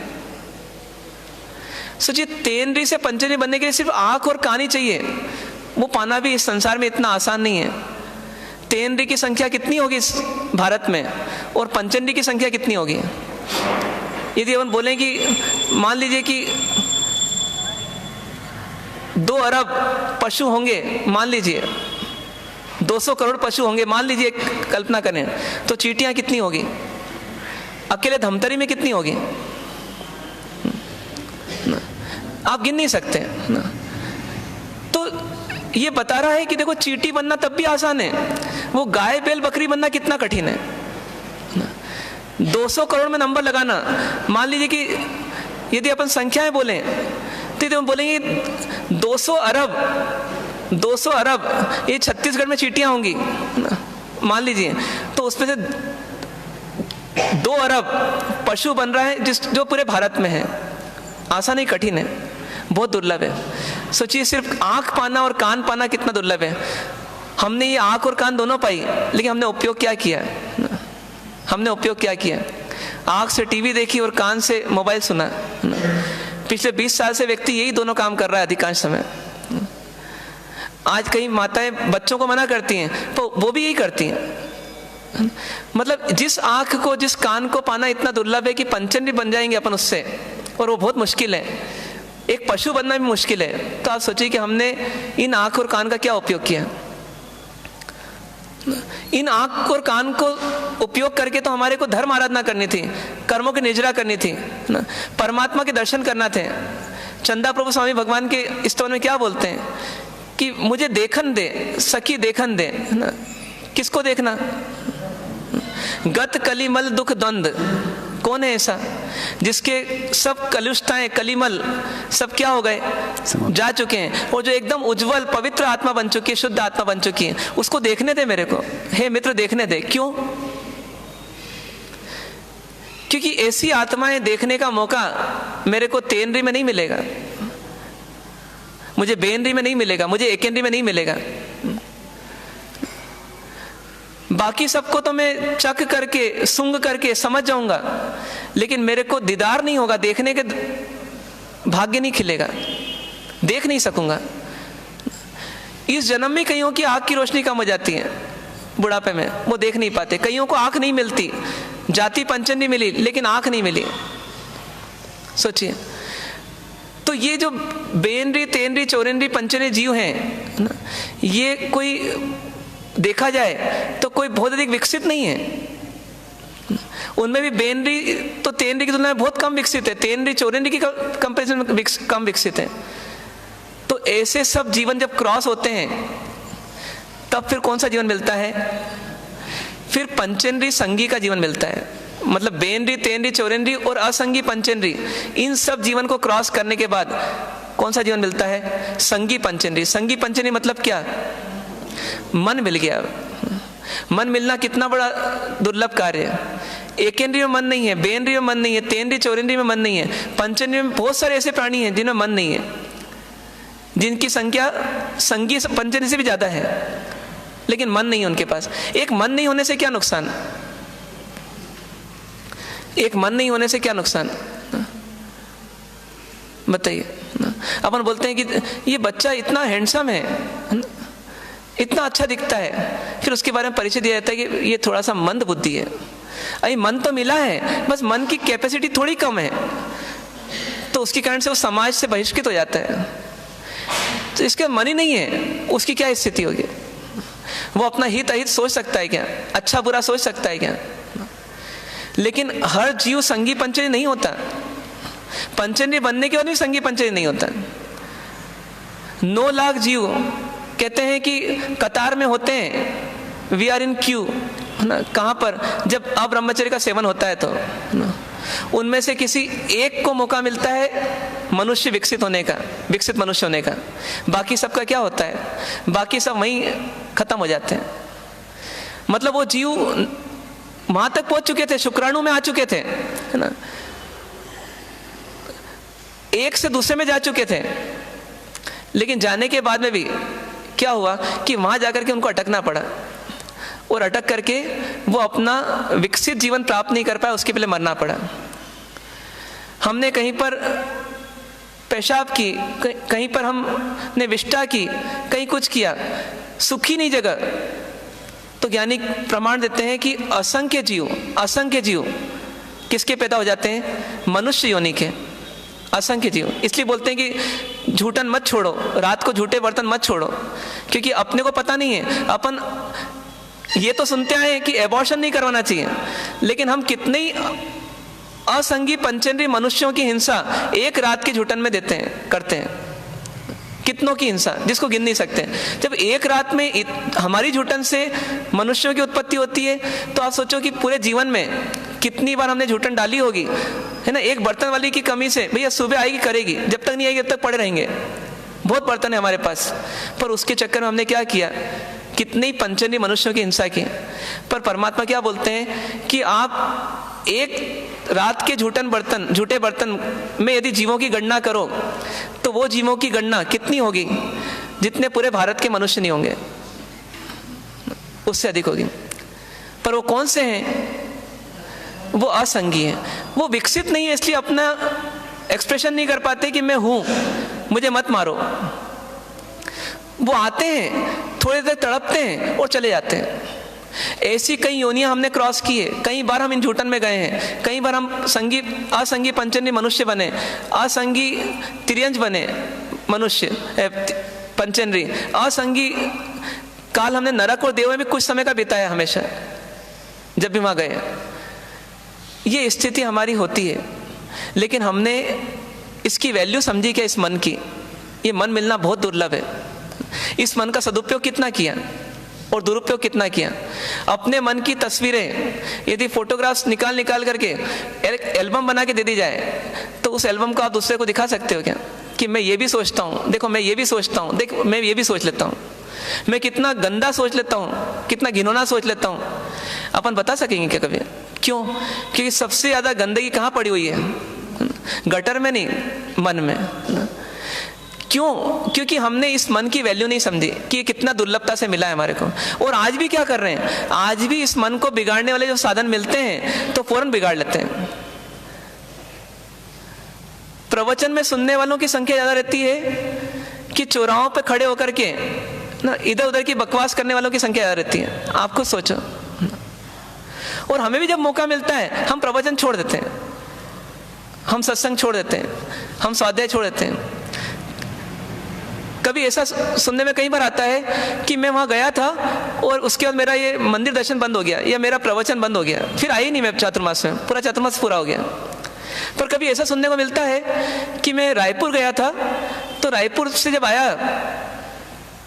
सोचिए, तेंद्री से पंचेंद्री बनने के लिए सिर्फ आंख और कान ही चाहिए। वो पाना भी इस संसार में इतना आसान नहीं है। तेंद्री की संख्या कितनी होगी इस भारत में, और पंचेंद्री की संख्या कितनी होगी? यदि हम बोलें कि मान लीजिए कि 2 अरब पशु होंगे, मान लीजिए 200 करोड़ पशु होंगे, मान लीजिए, कल्पना करें, तो चींटियां कितनी होगी? अकेले धमतरी में कितनी होगी? आप गिन नहीं सकते ना। तो ये बता रहा है कि देखो, चींटी बनना तब भी आसान है, वो गाय, बैल, बकरी बनना कितना कठिन है। 200 करोड़ में नंबर लगाना, मान लीजिए कि यदि अपन संख्याएं बोलें तो हम बोलेंगे 200 अरब ये छत्तीसगढ़ में चींटियां होंगी, मान लीजिए, तो उसमें से 2 अरब पशु बन रहा है जो पूरे भारत में है। आसान ही कठिन है। बहुत दुर्लभ है। सोचिए सिर्फ आंख पाना और कान पाना कितना दुर्लभ है। हमने ये आंख और कान दोनों पाई, लेकिन हमने उपयोग क्या किया? हमने उपयोग क्या किया? आंख से टीवी देखी और कान से मोबाइल सुना। पिछले 20 साल से व्यक्ति यही दोनों काम कर रहा है अधिकांश समय। आज कई माताएं बच्चों को मना करती हैं, तो वो भी यही करती हैं। मतलब जिस आंख को, जिस कान को पाना इतना दुर्लभ है कि पंचेंद्रिय बन जाएंगे अपन उससे, और वो बहुत मुश्किल है। एक पशु बनना भी मुश्किल है। तो आप सोचिए कि हमने इन आंख और कान का क्या उपयोग किया। इन आंख और कान को उपयोग करके तो हमारे को धर्म आराधना करनी थी, कर्मों की निर्जरा करनी थी, परमात्मा के दर्शन करना थे। चंदा प्रभु स्वामी भगवान के स्तवन में क्या बोलते हैं कि मुझे देखन दे, सखी देखन दे, ना किसको देखना? गत कलिमल दुख द्वंद। कौन है ऐसा जिसके सब कलुष्टाएं, कलिमल सब क्या हो गए? जा चुके हैं। और जो एकदम उज्जवल पवित्र आत्मा बन चुकी है, शुद्ध आत्मा बन चुकी है, उसको देखने दे मेरे को। हे मित्र देखने दे। क्यों? क्योंकि ऐसी आत्माएं देखने का मौका मेरे को तेनरी में नहीं मिलेगा, मुझे बेनरी में नहीं मिलेगा, मुझे एकेंद्री में नहीं मिलेगा। बाकी सबको तो मैं चक करके, सूंघ करके समझ जाऊंगा, लेकिन मेरे को दीदार नहीं होगा, देखने के भाग्य नहीं खिलेगा, देख नहीं सकूंगा। इस जन्म में कईयों की आंख की रोशनी कम हो जाती है, बुढ़ापे में वो देख नहीं पाते। कईयों को आंख नहीं मिलती, जाति पंचेंद्रिय मिली लेकिन आंख नहीं मिली। सोचिए, तो ये जो बेनरी, तेनरी, चौरेंद्री, पंचेंद्रिय जीव हैं ना, ये कोई देखा जाए तो कोई बहुत अधिक विकसित नहीं है। उनमें भी बेनरी तो तेनरी की तुलना में बहुत कम विकसित है, तेनरी चौरेंद्री की कंपैरिजन में कम विकसित है। तो ऐसे सब जीवन जब क्रॉस होते हैं तब फिर कौन सा जीवन मिलता है? फिर पंचेंद्री संगी का जीवन मिलता है। मतलब बेनरी, तेनरी, चौरेंद्री और असंगी पंचेंद्री, इन सब जीवन को क्रॉस करने के बाद कौन सा जीवन मिलता है? संगी पंचेंद्री। संगी पंचेंद्री मतलब क्या? मन मिल गया। मन मिलना कितना बड़ा दुर्लभ कार्य है। एकेंद्रिय में मन नहीं है, बेनरी में मन नहीं है, तेनरी चौरेंद्री में मन नहीं है, पंचेंद्रिय में बहुत सारे ऐसे प्राणी हैं जिनमें मन नहीं है, जिनकी संख्या संगी पंचेंद्रिय से भी ज्यादा है, लेकिन मन नहीं है उनके पास। एक मन नहीं होने से क्या नुकसान? एक मन नहीं होने से क्या नुकसान बताइए। अपन बोलते हैं कि ये बच्चा इतना हैंडसम है, इतना अच्छा दिखता है, फिर उसके बारे में परिचय दिया जाता है कि ये थोड़ा सा मंद बुद्धि है। अरे मन तो मिला है, बस मन की कैपेसिटी थोड़ी कम है, तो उसके कारण से वो समाज से बहिष्कृत हो जाता है। तो इसका मन ही नहीं है, उसकी क्या स्थिति होगी? वो अपना हित अहित सोच सकता है क्या? अच्छा बुरा सोच सकता है क्या? लेकिन हर जीव संगी पंचेंद्रिय नहीं होता। पंचेंद्रिय बनने के बाद भी संगी पंचेंद्रिय नहीं होता। 9 लाख जीव कहते हैं कि कतार में होते हैं, वी आर इन क्यू, ना कहाँ पर? जब अब्रह्मचर्य का सेवन होता है तो उनमें से किसी एक को मौका मिलता है मनुष्य विकसित होने का, विकसित मनुष्य होने का। बाकी सबका क्या होता है? बाकी सब वहीं खत्म हो जाते हैं। मतलब वो जीव वहां तक पहुंच चुके थे, शुक्राणु में आ चुके थे, है ना, एक से दूसरे में जा चुके थे, लेकिन जाने के बाद में भी क्या हुआ कि वहां जाकर के उनको अटकना पड़ा, और अटक करके वो अपना विकसित जीवन प्राप्त नहीं कर पाया, उसके पहले मरना पड़ा। हमने कहीं पर पेशाब की, कहीं पर हमने विष्ठा की, कहीं कुछ किया, सुखी नहीं जगह, तो ज्ञानी प्रमाण देते हैं कि असंख्य जीव किसके पैदा हो जाते हैं? मनुष्य योनि के असंख्य जीव। इसलिए बोलते हैं कि झूठन मत छोड़ो, रात को झूठे बर्तन मत छोड़ो, क्योंकि अपने को पता नहीं है। अपन ये तो सुनते आए कि एबॉर्शन नहीं करवाना चाहिए, लेकिन हम कितने ही असंगी पंचेंद्रिय मनुष्यों की हिंसा एक रात के झूठन में देते हैं, करते हैं। कितनों की हिंसा, जिसको गिन नहीं सकते। जब एक रात में हमारी झूठन से मनुष्यों की उत्पत्ति होती है, तो आप सोचो कि पूरे जीवन में कितनी बार हमने झूठन डाली होगी, है ना। एक बर्तन वाली की कमी से भैया सुबह आएगी करेगी, जब तक नहीं आएगी तब तक पड़े रहेंगे। बहुत बर्तन है हमारे पास, पर उसके चक्कर में हमने क्या किया? कितने पंचेंद्रिय मनुष्यों की हिंसा की। पर परमात्मा क्या बोलते हैं कि आप एक रात के झूठे बर्तन में यदि जीवों की गणना करो तो तो वो जीवों की गणना कितनी होगी जितने पूरे भारत के मनुष्य नहीं होंगे, उससे अधिक होगी। पर वो कौन से हैं? वो असंगी हैं, वो विकसित नहीं है, इसलिए अपना एक्सप्रेशन नहीं कर पाते कि मैं हूं, मुझे मत मारो। वो आते हैं, थोड़ी देर तड़पते हैं और चले जाते हैं। ऐसी कई योनियां हमने क्रॉस की है, कई बार हम इन झूठन में गए हैं, कई बार हम असंगी पंचेंद्रिय मनुष्य बने, असंगी तिर्यंज बने मनुष्य पंचेंद्रिय, असंगी काल हमने नरक और देव में भी कुछ समय का बिताया हमेशा, जब भी वहां गए। ये स्थिति हमारी होती है, लेकिन हमने इसकी वैल्यू समझी क्या? इस मन की, ये मन मिलना बहुत दुर्लभ है। इस मन का सदुपयोग कितना किया और दुरुपयोग कितना किया। अपने मन की तस्वीरें यदि फोटोग्राफ्स निकाल करके एल्बम बना के दे दी जाए, तो उस एल्बम को आप दूसरे को दिखा सकते हो क्या कि मैं ये भी सोचता हूँ, देखो मैं ये भी सोचता हूँ, देख मैं ये भी सोच लेता हूँ, मैं कितना गंदा सोच लेता हूँ, कितना घिनौना सोच लेता हूँ। अपन बता सकेंगे क्या कभी? क्यों? क्योंकि सबसे ज्यादा गंदगी कहाँ पड़ी हुई है? गटर में नहीं, मन में। क्यों? क्योंकि हमने इस मन की वैल्यू नहीं समझी कि ये कितना दुर्लभता से मिला है हमारे को। और आज भी क्या कर रहे हैं? आज भी इस मन को बिगाड़ने वाले जो साधन मिलते हैं तो फौरन बिगाड़ लेते हैं। प्रवचन में सुनने वालों की संख्या ज्यादा रहती है कि चौराहों पे खड़े होकर के ना इधर उधर की बकवास करने वालों की संख्या ज्यादा रहती है। आप खुद सोचो। और हमें भी जब मौका मिलता है हम प्रवचन छोड़ देते हैं, हम सत्संग छोड़ देते हैं, हम स्वाध्याय छोड़ देते हैं। कभी ऐसा सुनने में कई बार आता है कि मैं वहां गया था और उसके बाद मेरा ये मंदिर दर्शन बंद हो गया या मेरा प्रवचन बंद हो गया, फिर आई नहीं मैं चातुर्मास में, पूरा चातुर्मास पूरा हो गया। पर कभी ऐसा सुनने को मिलता है कि मैं रायपुर गया था, तो रायपुर से जब आया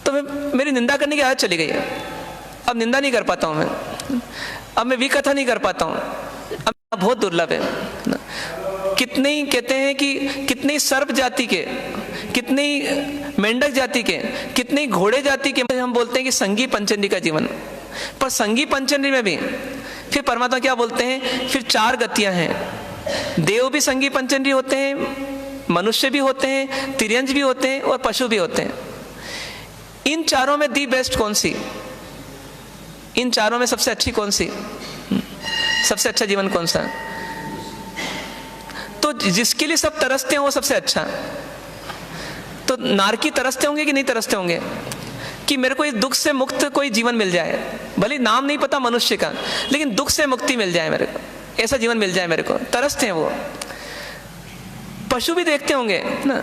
तो मेरी निंदा करने की आदत चली गई है। अब निंदा नहीं कर पाता हूं मैं, अब मैं विकथा नहीं कर पाता हूं। अब बहुत दुर्लभ है। कितने ही कहते हैं कि कितनी सर्प जाति के, कितनी मेंढक जाति के, कितने घोड़े जाति के हम बोलते हैं कि संगी पंचेंद्रिय का जीवन। पर संगी पंचेंद्रिय में भी फिर परमात्मा क्या बोलते हैं? फिर 4 गतियां हैं। देव भी संगी पंचेंद्रिय होते हैं, मनुष्य भी होते हैं, तिर्यंज भी होते हैं और पशु भी होते हैं। इन चारों में दी बेस्ट कौन सी? इन चारों में सबसे अच्छी कौन सी? सबसे अच्छा जीवन कौन सा? तो जिसके लिए सब तरसते हैं वो सबसे अच्छा। तो नारकी तरसते होंगे कि नहीं तरसते होंगे कि मेरे को इस दुख से मुक्त कोई जीवन मिल जाए, भले नाम नहीं पता मनुष्य का, लेकिन दुख से मुक्ति मिल जाए मेरे को, ऐसा जीवन मिल जाए मेरे को, तरसते हैं वो। पशु भी देखते होंगे ना,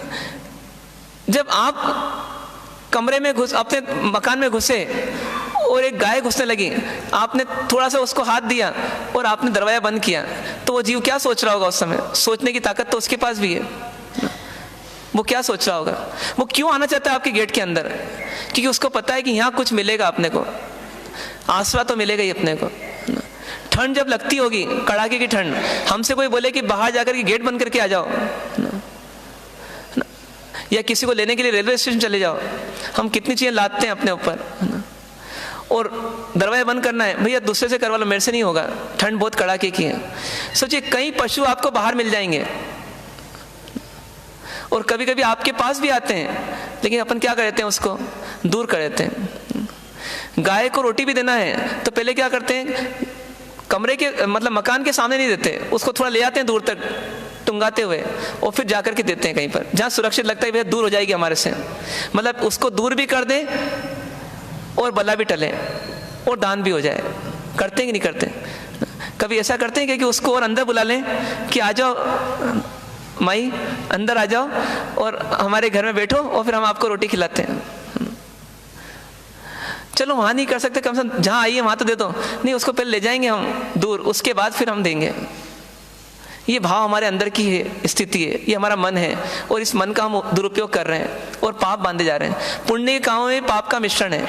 जब आप कमरे में अपने मकान में घुसे और एक गाय घुसने लगी, आपने थोड़ा सा उसको हाथ दिया और आपने दरवाजा बंद किया, तो वो जीव क्या सोच रहा होगा उस समय? सोचने की ताकत तो उसके पास भी है। वो क्या सोच रहा होगा? वो क्यों आना चाहता है आपके गेट के अंदर? क्योंकि उसको पता है कि यहाँ कुछ मिलेगा अपने को, आसरा तो मिलेगा ही अपने को। ठंड जब लगती होगी, कड़ाके की ठंड, हमसे कोई बोले कि बाहर जाकर के गेट बंद करके आ जाओ, या किसी को लेने के लिए रेलवे स्टेशन चले जाओ, हम कितनी चीजें लादते हैं अपने ऊपर, और दरवाजा बंद करना है, भैया दूसरे से करवा लो, मेरे से नहीं होगा, ठंड बहुत कड़ाके की है। सोचिए कई पशु आपको बाहर मिल जाएंगे और कभी कभी आपके पास भी आते हैं, लेकिन अपन क्या करते हैं? उसको दूर कर देते हैं। गाय को रोटी भी देना है तो पहले क्या करते हैं? कमरे के मतलब मकान के सामने नहीं देते, उसको थोड़ा ले आते हैं दूर तक टुंगाते हुए, और फिर जाकर के देते हैं कहीं पर जहाँ सुरक्षित लगता है भैया दूर हो जाएगी हमारे से। मतलब उसको दूर भी कर दें और बला भी टले और दान भी हो जाए। करते हैं कि नहीं करते? कभी ऐसा करते हैं कि उसको और अंदर बुला लें कि आ जाओ माई, अंदर आ जाओ और हमारे घर में बैठो और फिर हम आपको रोटी खिलाते हैं। चलो वहां नहीं कर सकते, कम से कम जहां आइए वहां तो दे दो। नहीं, उसको पहले ले जाएंगे हम दूर, उसके बाद फिर हम देंगे। ये भाव हमारे अंदर की है, स्थिति है, ये हमारा मन है, और इस मन का हम दुरुपयोग कर रहे हैं और पाप बांधे जा रहे हैं। पुण्य के कामों में पाप का मिश्रण है,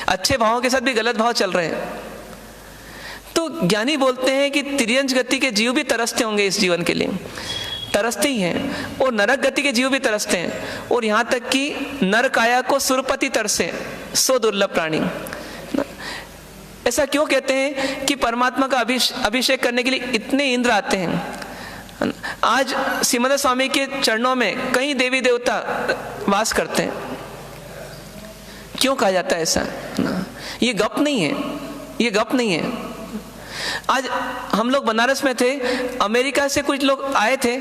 अच्छे भावों के साथ भी गलत भाव चल रहे हैं। तो ज्ञानी बोलते हैं कि तिर्यंज गति के जीव भी तरसते होंगे इस जीवन के लिए, तरसते ही हैं, और नरक गति के जीव भी तरसते हैं, और यहाँ तक कि नर काया को सुरपति तरसे, सो दुर्लभ प्राणी। ऐसा क्यों कहते हैं कि परमात्मा का अभिषेक करने के लिए इतने इंद्र आते हैं? आज सिमंदर स्वामी के चरणों में कई देवी देवता वास करते हैं। क्यों कहा जाता है ऐसा? ये गप नहीं है, ये गप नहीं है। आज हम लोग बनारस में थे, अमेरिका से कुछ लोग आए थे,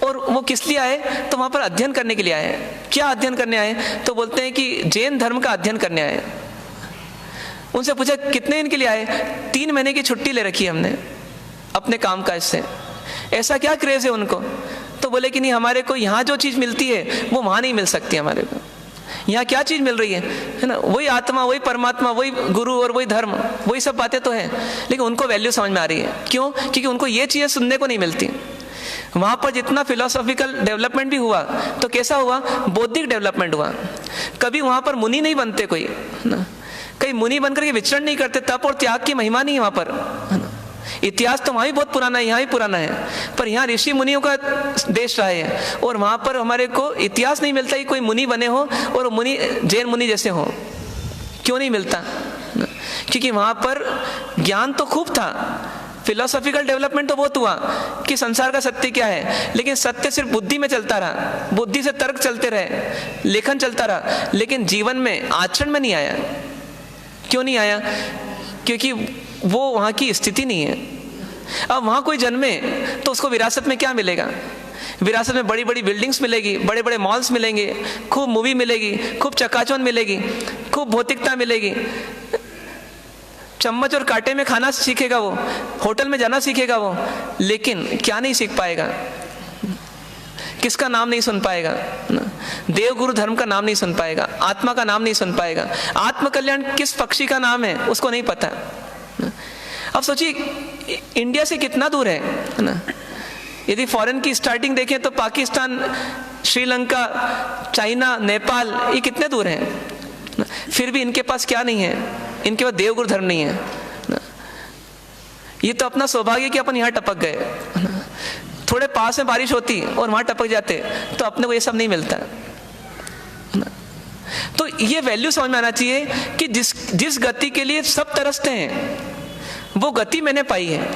और वो किस लिए आए? तो वहाँ पर अध्ययन करने के लिए आए। क्या अध्ययन करने आए? तो बोलते हैं कि जैन धर्म का अध्ययन करने आए। उनसे पूछा कितने दिन के लिए आए? 3 महीने की छुट्टी ले रखी है हमने अपने काम काज से। ऐसा क्या क्रेज है उनको? तो बोले कि नहीं, हमारे को यहाँ जो चीज़ मिलती है वो वहाँ नहीं मिल सकती हमारे को। यहाँ क्या चीज़ मिल रही है ना? वही आत्मा, वही परमात्मा, वही गुरु और वही धर्म, वही सब बातें तो हैं, लेकिन उनको वैल्यू समझ में आ रही है। क्यों? क्योंकि उनको ये चीज़ें सुनने को नहीं मिलती। वहाँ पर जितना फिलोसॉफिकल डेवलपमेंट भी हुआ तो कैसा हुआ? बौद्धिक डेवलपमेंट हुआ। कभी वहाँ पर मुनि नहीं बनते कोई, ना कहीं मुनि बनकर के विचरण नहीं करते। तप और त्याग की महिमा नहीं है वहाँ पर, है ना। इतिहास तो वहाँ भी बहुत पुराना है, यहाँ भी पुराना है, पर यहाँ ऋषि मुनियों का देश रहा है, और वहाँ पर हमारे को इतिहास नहीं मिलता कि कोई मुनि बने हो और मुनि जैन मुनि जैसे हो। क्यों नहीं मिलता? क्योंकि वहाँ पर ज्ञान तो खूब था, फिलोसॉफिकल डेवलपमेंट तो बहुत हुआ कि संसार का सत्य क्या है, लेकिन सत्य सिर्फ बुद्धि में चलता रहा, बुद्धि से तर्क चलते रहे, लेखन चलता रहा, लेकिन जीवन में आचरण में नहीं आया। क्यों नहीं आया? क्योंकि वो वहाँ की स्थिति नहीं है। अब वहाँ कोई जन्मे तो उसको विरासत में क्या मिलेगा? विरासत में बड़ी बड़ी बिल्डिंग्स मिलेगी, बड़े बड़े मॉल्स मिलेंगे, खूब मूवी मिलेगी, खूब चकाचौंध मिलेगी, खूब भौतिकता मिलेगी। चम्मच और कांटे में खाना सीखेगा वो, होटल में जाना सीखेगा वो, लेकिन क्या नहीं सीख पाएगा? किसका नाम नहीं सुन पाएगा? देव गुरु धर्म का नाम नहीं सुन पाएगा, आत्मा का नाम नहीं सुन पाएगा। आत्म कल्याण किस पक्षी का नाम है उसको नहीं पता। अब सोचिए इंडिया से कितना दूर है ना। यदि फॉरेन की स्टार्टिंग देखें तो पाकिस्तान, श्रीलंका, चाइना, नेपाल, ये कितने दूर हैं, फिर भी इनके पास क्या नहीं है? इनके पास देवगुरु धर्म नहीं है। ये तो अपना सौभाग्य कि अपन यहाँ टपक गए। थोड़े पास में बारिश होती और वहां टपक जाते तो अपने को ये सब नहीं मिलता। तो ये वैल्यू समझ में आना चाहिए कि जिस गति के लिए सब तरसते हैं वो गति मैंने पाई है।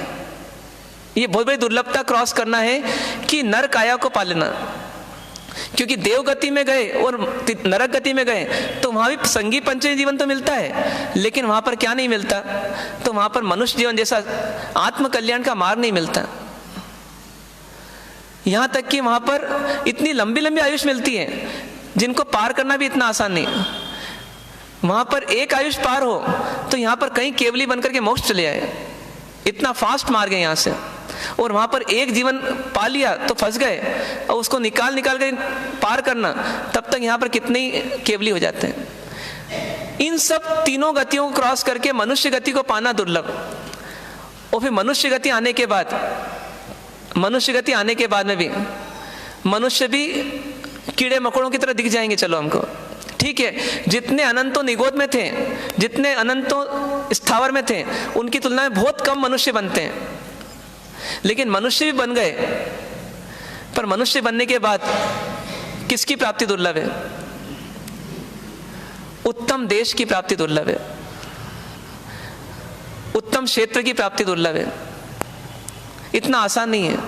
ये बहुत बड़ी दुर्लभता क्रॉस करना है कि नर काया को पालना, क्योंकि देव गति में गए और नरक गति में गए तो वहां भी संगी पंचमी जीवन तो मिलता है, लेकिन वहां पर क्या नहीं मिलता? तो वहां पर मनुष्य जीवन जैसा आत्म कल्याण का मार्ग नहीं मिलता। यहां तक कि वहां पर इतनी लंबी लंबी आयुष मिलती है जिनको पार करना भी इतना आसान नहीं। वहां पर एक आयुष पार हो तो यहाँ पर कहीं केवली बनकर के मोक्ष चले आए, इतना फास्ट मार्ग है यहाँ से। और वहां पर एक जीवन पा लिया तो फंस गए, और उसको निकाल कर पार करना, तब तक यहाँ पर कितने ही केवली हो जाते हैं। इन सब तीनों गतियों को क्रॉस करके मनुष्य गति को पाना दुर्लभ। और फिर मनुष्य गति आने के बाद में भी मनुष्य भी कीड़े मकोड़ों की तरह दिख जाएंगे। चलो हमको ठीक है, जितने अनंतों निगोद में थे, जितने अनंतों स्थावर में थे, उनकी तुलना में बहुत कम मनुष्य बनते हैं। लेकिन मनुष्य भी बन गए, पर मनुष्य बनने के बाद किसकी प्राप्ति दुर्लभ है? उत्तम देश की प्राप्ति दुर्लभ है, उत्तम क्षेत्र की प्राप्ति दुर्लभ है। इतना आसान नहीं है।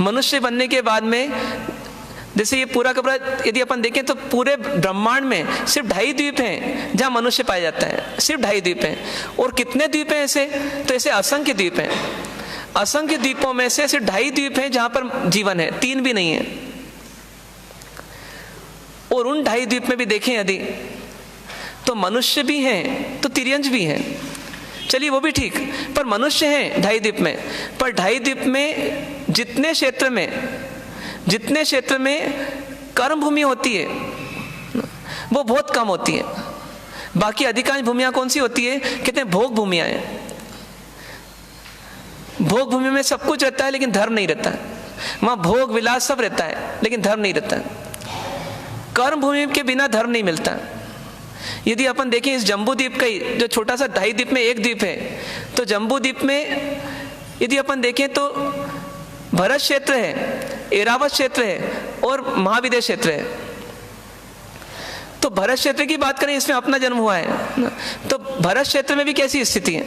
मनुष्य बनने के बाद में जैसे ये पूरा का पूरा यदि अपन देखें तो पूरे ब्रह्मांड में सिर्फ 2.5 द्वीप हैं जहां मनुष्य पाया जाता है, सिर्फ 2.5 द्वीप हैं। और कितने द्वीप हैं ऐसे? तो ऐसे असंख्य द्वीप हैं। असंख्य द्वीपों में से सिर्फ 2.5 द्वीप हैं जहां पर जीवन है, 3 भी नहीं है। और उन 2.5 द्वीप में भी देखें यदि तो मनुष्य भी हैं तो तिर्यंज भी हैं, चलिए वो भी ठीक, पर मनुष्य हैं 2.5 द्वीप में। पर 2.5 द्वीप में जितने क्षेत्र में कर्म भूमि होती है वो बहुत कम होती है। बाकी अधिकांश भूमियां कौन सी होती है? कहते हैं भोग भूमियां हैं। भोग भूमि में सब कुछ रहता है लेकिन धर्म नहीं रहता है। वहां भोग विलास सब रहता है लेकिन धर्म नहीं रहता है। कर्म भूमि के बिना धर्म नहीं मिलता। यदि अपन देखें इस जम्बू द्वीप का ही जो छोटा सा 2.5 द्वीप में एक द्वीप है, तो जम्बू द्वीप में यदि अपन देखें तो भरत क्षेत्र है, एरावत क्षेत्र है और महाविदेश क्षेत्र है। तो भरत क्षेत्र की बात करें, इसमें अपना जन्म हुआ है, तो भरत क्षेत्र में भी कैसी स्थिति है?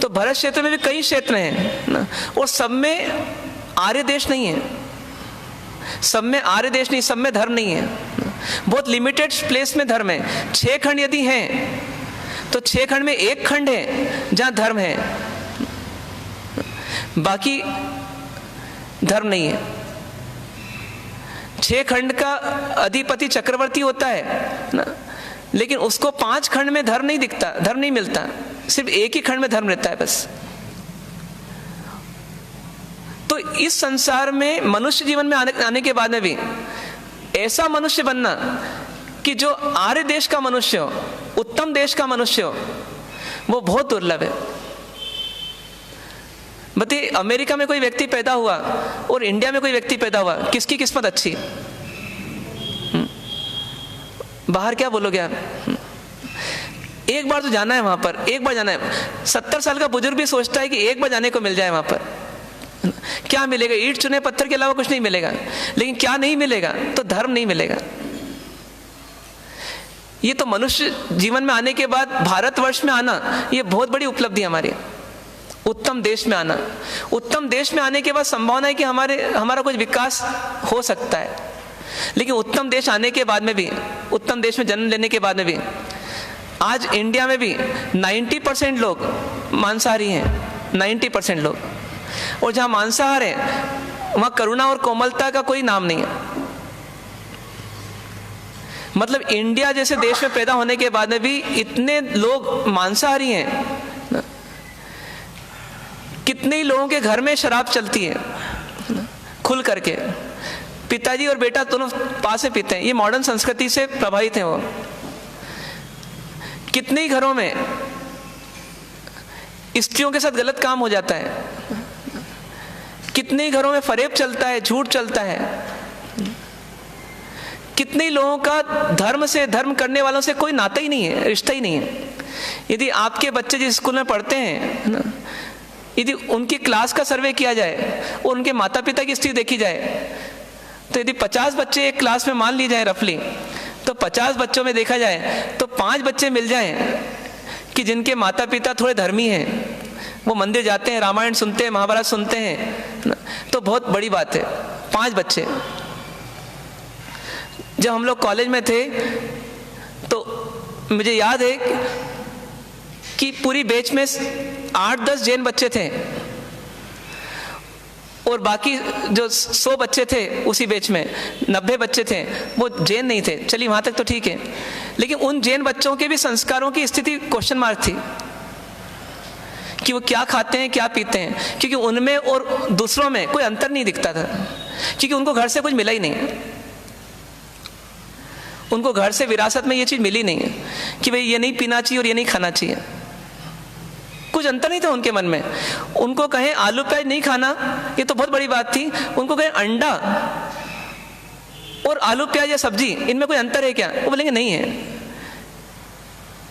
तो भरत क्षेत्र में भी कई क्षेत्र हैं ना, और सब में आर्य देश नहीं है, सब में आर्य देश नहीं, सब में धर्म नहीं है, बहुत लिमिटेड प्लेस में धर्म है। 6 खंड यदि हैं तो 6 खंड में 1 खंड है जहां धर्म है, बाकी धर्म नहीं है। 6 खंड का अधिपति चक्रवर्ती होता है ना, लेकिन उसको 5 खंड में धर्म नहीं दिखता, धर्म नहीं मिलता, सिर्फ 1 ही खंड में धर्म रहता है बस। तो इस संसार में मनुष्य जीवन में आने के बाद में भी ऐसा मनुष्य बनना कि जो आर्य देश का मनुष्य हो, उत्तम देश का मनुष्य हो, वो बहुत दुर्लभ है। बताइए, अमेरिका में कोई व्यक्ति पैदा हुआ और इंडिया में कोई व्यक्ति पैदा हुआ, किसकी किस्मत अच्छी? बाहर क्या बोलोगे आप? एक बार तो जाना है वहां पर, एक बार जाना है। 70 साल का बुजुर्ग भी सोचता है कि एक बार जाने को मिल जाए वहां पर। क्या मिलेगा? ईंट चुने पत्थर के अलावा कुछ नहीं मिलेगा। लेकिन क्या नहीं मिलेगा? तो धर्म नहीं मिलेगा। ये तो मनुष्य जीवन में आने के बाद भारतवर्ष में आना, ये बहुत बड़ी उपलब्धि हमारी। उत्तम देश में आना, उत्तम देश में आने के बाद संभावना है कि हमारा कुछ विकास हो सकता है। लेकिन उत्तम देश आने के बाद में भी, उत्तम देश में जन्म लेने के बाद में भी, आज इंडिया में भी 90% लोग मांसाहारी हैं, 90% लोग। और जहां मांसाहार है वहां करुणा और कोमलता का कोई नाम नहीं है। मतलब इंडिया जैसे देश में पैदा होने के बाद में भी इतने लोग मांसाहारी हैं। कितने ही लोगों के घर में शराब चलती है खुल करके, पिताजी और बेटा दोनों पास में पीते हैं। ये मॉडर्न संस्कृति से प्रभावित हैं वो। कितने ही घरों में स्त्रियों के साथ गलत काम हो जाता है, कितने ही घरों में फरेब चलता है, झूठ चलता है। कितने ही लोगों का धर्म से, धर्म करने वालों से कोई नाता ही नहीं है, रिश्ता ही नहीं है। यदि आपके बच्चे जिस स्कूल में पढ़ते हैं ना, यदि उनकी क्लास का सर्वे किया जाए और उनके माता पिता की स्थिति देखी जाए, तो यदि 50 बच्चे एक क्लास में मान लिए जाए रफली, तो 50 बच्चों में देखा जाए तो 5 बच्चे मिल जाएं कि जिनके माता पिता थोड़े धर्मी हैं, वो मंदिर जाते हैं, रामायण सुनते हैं, महाभारत सुनते हैं, तो बहुत बड़ी बात है। 5 बच्चे। जब हम लोग कॉलेज में थे तो मुझे याद है कि पूरी बैच में 8-10 जैन बच्चे थे और बाकी जो 100 बच्चे थे उसी बैच में, 90 बच्चे थे वो जैन नहीं थे। चलिए वहां तक तो ठीक है, लेकिन उन जैन बच्चों के भी संस्कारों की स्थिति क्वेश्चन मार्क थी कि वो क्या खाते हैं, क्या पीते हैं, क्योंकि उनमें और दूसरों में कोई अंतर नहीं दिखता था, क्योंकि उनको घर से कुछ मिला ही नहीं। उनको घर से विरासत में ये चीज मिली नहीं है कि भाई ये नहीं पीना चाहिए और ये नहीं खाना चाहिए। कुछ अंतर नहीं था उनके मन में। उनको कहें आलू प्याज नहीं खाना, ये तो बहुत बड़ी बात थी। उनको कहें अंडा और आलू प्याज या सब्जी, इनमें कोई अंतर है क्या? वो बोलेंगे नहीं है।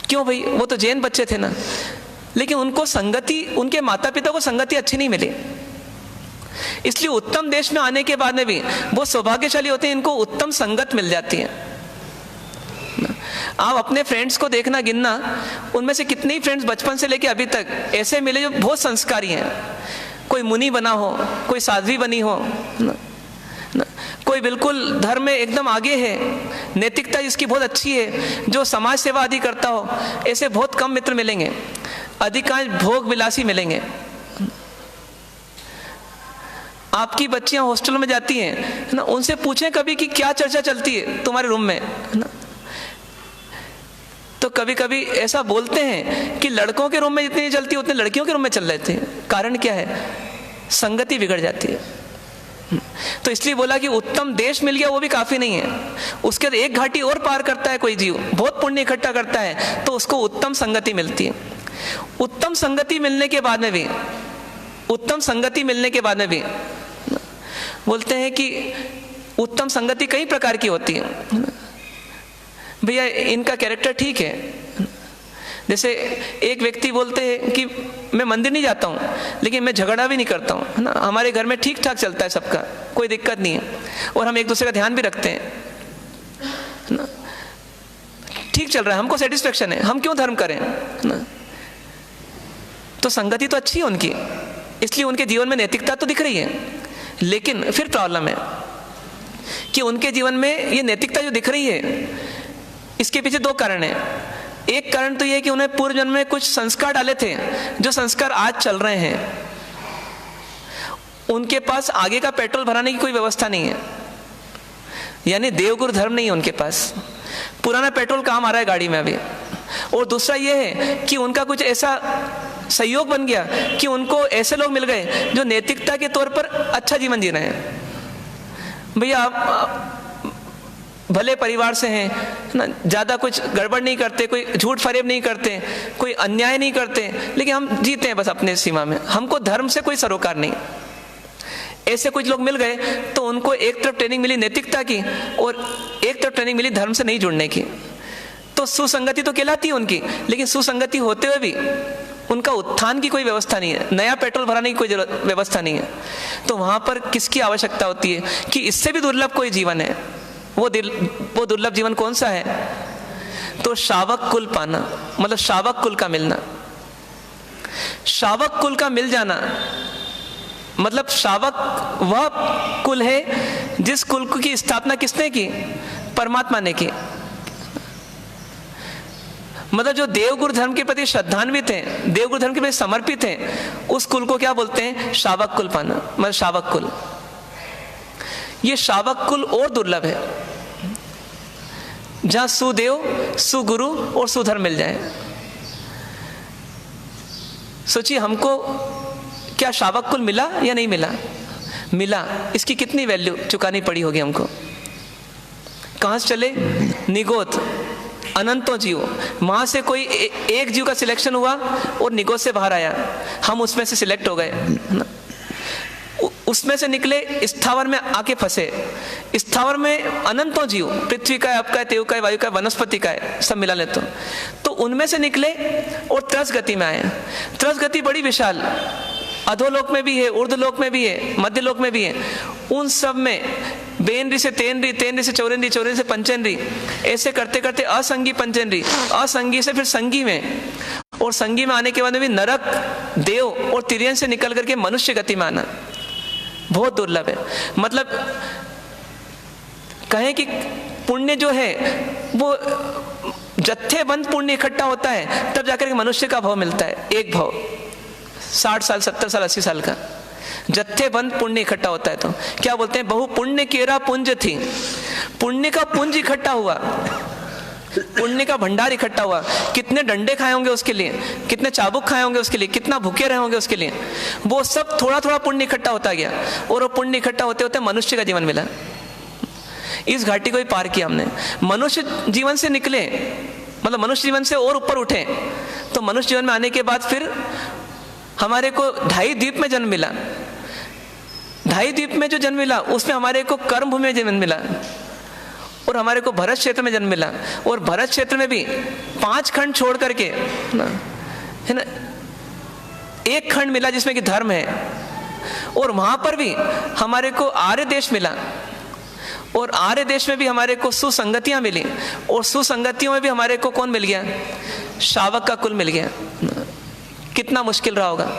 क्यों भाई? वो तो जैन बच्चे थे ना। लेकिन उनको संगति, उनके माता पिता को संगति अच्छी नहीं मिली, इसलिए उत्तम देश में आने के बाद में भी वो सौभाग्यशाली होते हैं, इनको उत्तम संगत मिल जाती है। आप अपने फ्रेंड्स को देखना, गिनना, उनमें से कितने ही फ्रेंड्स बचपन से लेके अभी तक ऐसे मिले जो बहुत संस्कारी हैं। कोई मुनि बना हो, कोई साध्वी बनी हो ना, कोई बिल्कुल धर्म में एकदम आगे है, नैतिकता जिसकी बहुत अच्छी है, जो समाज सेवा आदि करता हो, ऐसे बहुत कम मित्र मिलेंगे। अधिकांश भोग विलासी मिलेंगे। आपकी बच्चियां हॉस्टल में जाती हैं ना, उनसे पूछें कभी कि क्या चर्चा चलती है तुम्हारे रूम में ना, तो कभी कभी ऐसा बोलते हैं कि लड़कों के रूम में जितनी चलती है उतनी लड़कियों के रूम में चल जाती है। कारण क्या है? संगति बिगड़ जाती है। तो इसलिए बोला कि उत्तम देश मिल गया वो भी काफी नहीं है, उसके बाद एक घाटी और पार करता है कोई जीव, बहुत पुण्य इकट्ठा करता है, तो उसको उत्तम संगति मिलती है। उत्तम संगति मिलने के बाद में भी, उत्तम संगति मिलने के बाद में भी बोलते हैं कि उत्तम संगति कई प्रकार की होती है। भैया इनका कैरेक्टर ठीक है। जैसे एक व्यक्ति बोलते हैं कि मैं मंदिर नहीं जाता हूँ, लेकिन मैं झगड़ा भी नहीं करता हूँ, है ना, हमारे घर में ठीक ठाक चलता है सबका, कोई दिक्कत नहीं है, और हम एक दूसरे का ध्यान भी रखते हैं ना, ठीक चल रहा है, हमको सेटिस्फेक्शन है, हम क्यों धर्म करें ना। तो संगति तो अच्छी है उनकी, इसलिए उनके जीवन में नैतिकता तो दिख रही है। लेकिन फिर प्रॉब्लम है कि उनके जीवन में ये नैतिकता जो दिख रही है, इसके पीछे दो कारण हैं। एक कारण तो ये है कि उन्हें पूर्व जन्म में कुछ संस्कार डाले थे, जो संस्कार आज चल रहे हैं। उनके पास आगे का पेट्रोल भराने की कोई व्यवस्था नहीं है, यानी देवगुरु धर्म नहीं है उनके पास। पुराना पेट्रोल काम आ रहा है गाड़ी में अभी। और दूसरा ये है कि उनका कुछ ऐसा सहयोग बन गया कि उनको ऐसे लोग मिल गए जो नैतिकता के तौर पर अच्छा जीवन जी रहे हैं। भैया आप भले परिवार से हैं ना, ज़्यादा कुछ गड़बड़ नहीं करते, कोई झूठ फरेब नहीं करते, कोई अन्याय नहीं करते, लेकिन हम जीते हैं बस अपने सीमा में, हमको धर्म से कोई सरोकार नहीं। ऐसे कुछ लोग मिल गए तो उनको एक तरफ ट्रेनिंग मिली नैतिकता की और एक तरफ ट्रेनिंग मिली धर्म से नहीं जुड़ने की। तो सुसंगति तो कहलाती है उनकी, लेकिन सुसंगति होते हुए भी उनका उत्थान की कोई व्यवस्था नहीं है, नया पेट्रोल भराने की कोई व्यवस्था नहीं है। तो वहां पर किसकी आवश्यकता होती है कि इससे भी दुर्लभ कोई जीवन है। वो दुर्लभ जीवन कौन सा है? तो शावक कुल पाना, मतलब शावक कुल का मिलना। शावक कुल का मिल जाना मतलब शावक वह कुल है जिस कुल की स्थापना किसने की? परमात्मा ने की। मतलब जो देवगुरु धर्म के प्रति श्रद्धान्वित हैं, देवगुरु धर्म के प्रति समर्पित हैं, उस कुल को क्या बोलते हैं? शावक कुल पाना, मतलब शावक कुल। ये शावक कुल और दुर्लभ है जहां सुदेव, सुगुरु और सुधर्म मिल जाए। सोचिए हमको क्या शावक कुल मिला या नहीं मिला? मिला। इसकी कितनी वैल्यू चुकानी पड़ी होगी हमको। कहां से चले? निगोत, अनंतों जीव। वहां से कोई एक जीव का सिलेक्शन हुआ और निगोत से बाहर आया, हम उसमें से सिलेक्ट हो गए, उसमें से निकले, स्थावर में आके फंसे। स्थावर में अनंतों जीव, पृथ्वी का है, आपका है, तेव का है, वायु का है, वनस्पति का है, सब मिला ले तो उनमें से निकले और त्रस गति में आए। त्रस गति बड़ी विशाल, अधोलोक में भी है, ऊर्ध्वलोक में भी है, मध्यलोक में भी है। उन सब में बेनरी से तेनरी, तेनरी से चौरेंद्री, चौरेंद्री से पंचेंद्री, ऐसे करते करते असंगी पंचेंद्री, असंगी से फिर संगी में, और संगी में आने के बाद में भी नरक, देव और तिर्यन से निकल करके मनुष्य गति में आना बहुत दुर्लभ है। मतलब कहें कि पुण्य जो है वो जत्थेबंद पुण्य इकट्ठा होता है, तब जाकर के मनुष्य का भाव मिलता है। एक भाव 60 साल, 70 साल, 80 साल का जत्थेबंद पुण्य इकट्ठा होता है। तो क्या बोलते हैं? बहु पुण्य केरा पुंज थी। पुण्य का पुंज इकट्ठा हुआ, पुण्य का भंडार इकट्ठा हुआ। कितने डंडे खाए होंगे उसके लिए, कितने चाबुक खाए होंगे उसके लिए, कितना भूखे रहे होंगे उसके लिए। वो सब थोड़ा थोड़ा पुण्य इकट्ठा होता गया, और वो पुण्य इकट्ठा होते होते मनुष्य का जीवन मिला। इस घाटी को ही पार किया हमने। मनुष्य जीवन से निकले, मतलब मनुष्य जीवन से और ऊपर उठे, तो मनुष्य जीवन में आने के बाद फिर हमारे को 2.5 द्वीप में जन्म मिला। 2.5 द्वीप में जो जन्म मिला उसमें हमारे को कर्म भूमि में जन्म मिला, और हमारे को भरत क्षेत्र में जन्म मिला। और भरत क्षेत्र में भी 5 खंड छोड़ करके है ना, एक खंड मिला जिसमें कि धर्म है। और वहां पर भी हमारे को आर्य देश मिला, और आर्य देश में भी हमारे को सुसंगतियां मिली, और सुसंगतियों में भी हमारे को कौन मिल गया? शावक का कुल मिल गया। कितना मुश्किल रहा होगा,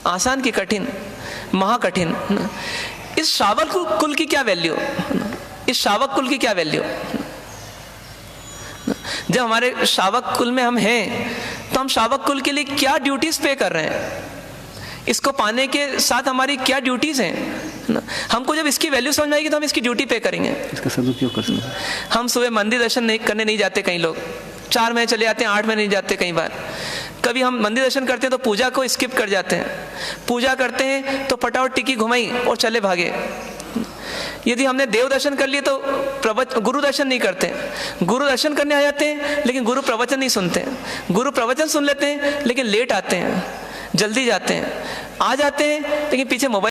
आसान की कठिन, महाकठिन। इस शावक कुल की क्या वैल्यू? इस शावक कुल की क्या वैल्यू? जब हमारे शावक कुल में हम हैं, तो हम शावक कुल के लिए क्या ड्यूटीज पे कर रहे हैं? इसको पाने के साथ हमारी क्या ड्यूटीज हैं? हमको जब इसकी वैल्यू समझ आएगी तो हम इसकी ड्यूटी पे करेंगे, इसका सदुपयोग कर सकते हैं। हम सुबह मंदिर दर्शन करने नहीं जाते, कई लोग 4 महीने चले जाते हैं, 8 महीने नहीं जाते। कई बार कभी हम मंदिर दर्शन करते हैं तो पूजा को स्किप कर जाते हैं। पूजा करते हैं तो फटाफट टिकी घुमाई और चले भागे। यदि हमने देव दर्शन कर लिए तो गुरु दर्शन नहीं करते। गुरु दर्शन करने आ जाते हैं लेकिन गुरु प्रवचन नहीं सुनते। गुरु प्रवचन सुन लेते हैं लेकिन लेट आते हैं, जल्दी जाते हैं, आ जाते हैं लेकिन पीछे मोबाइल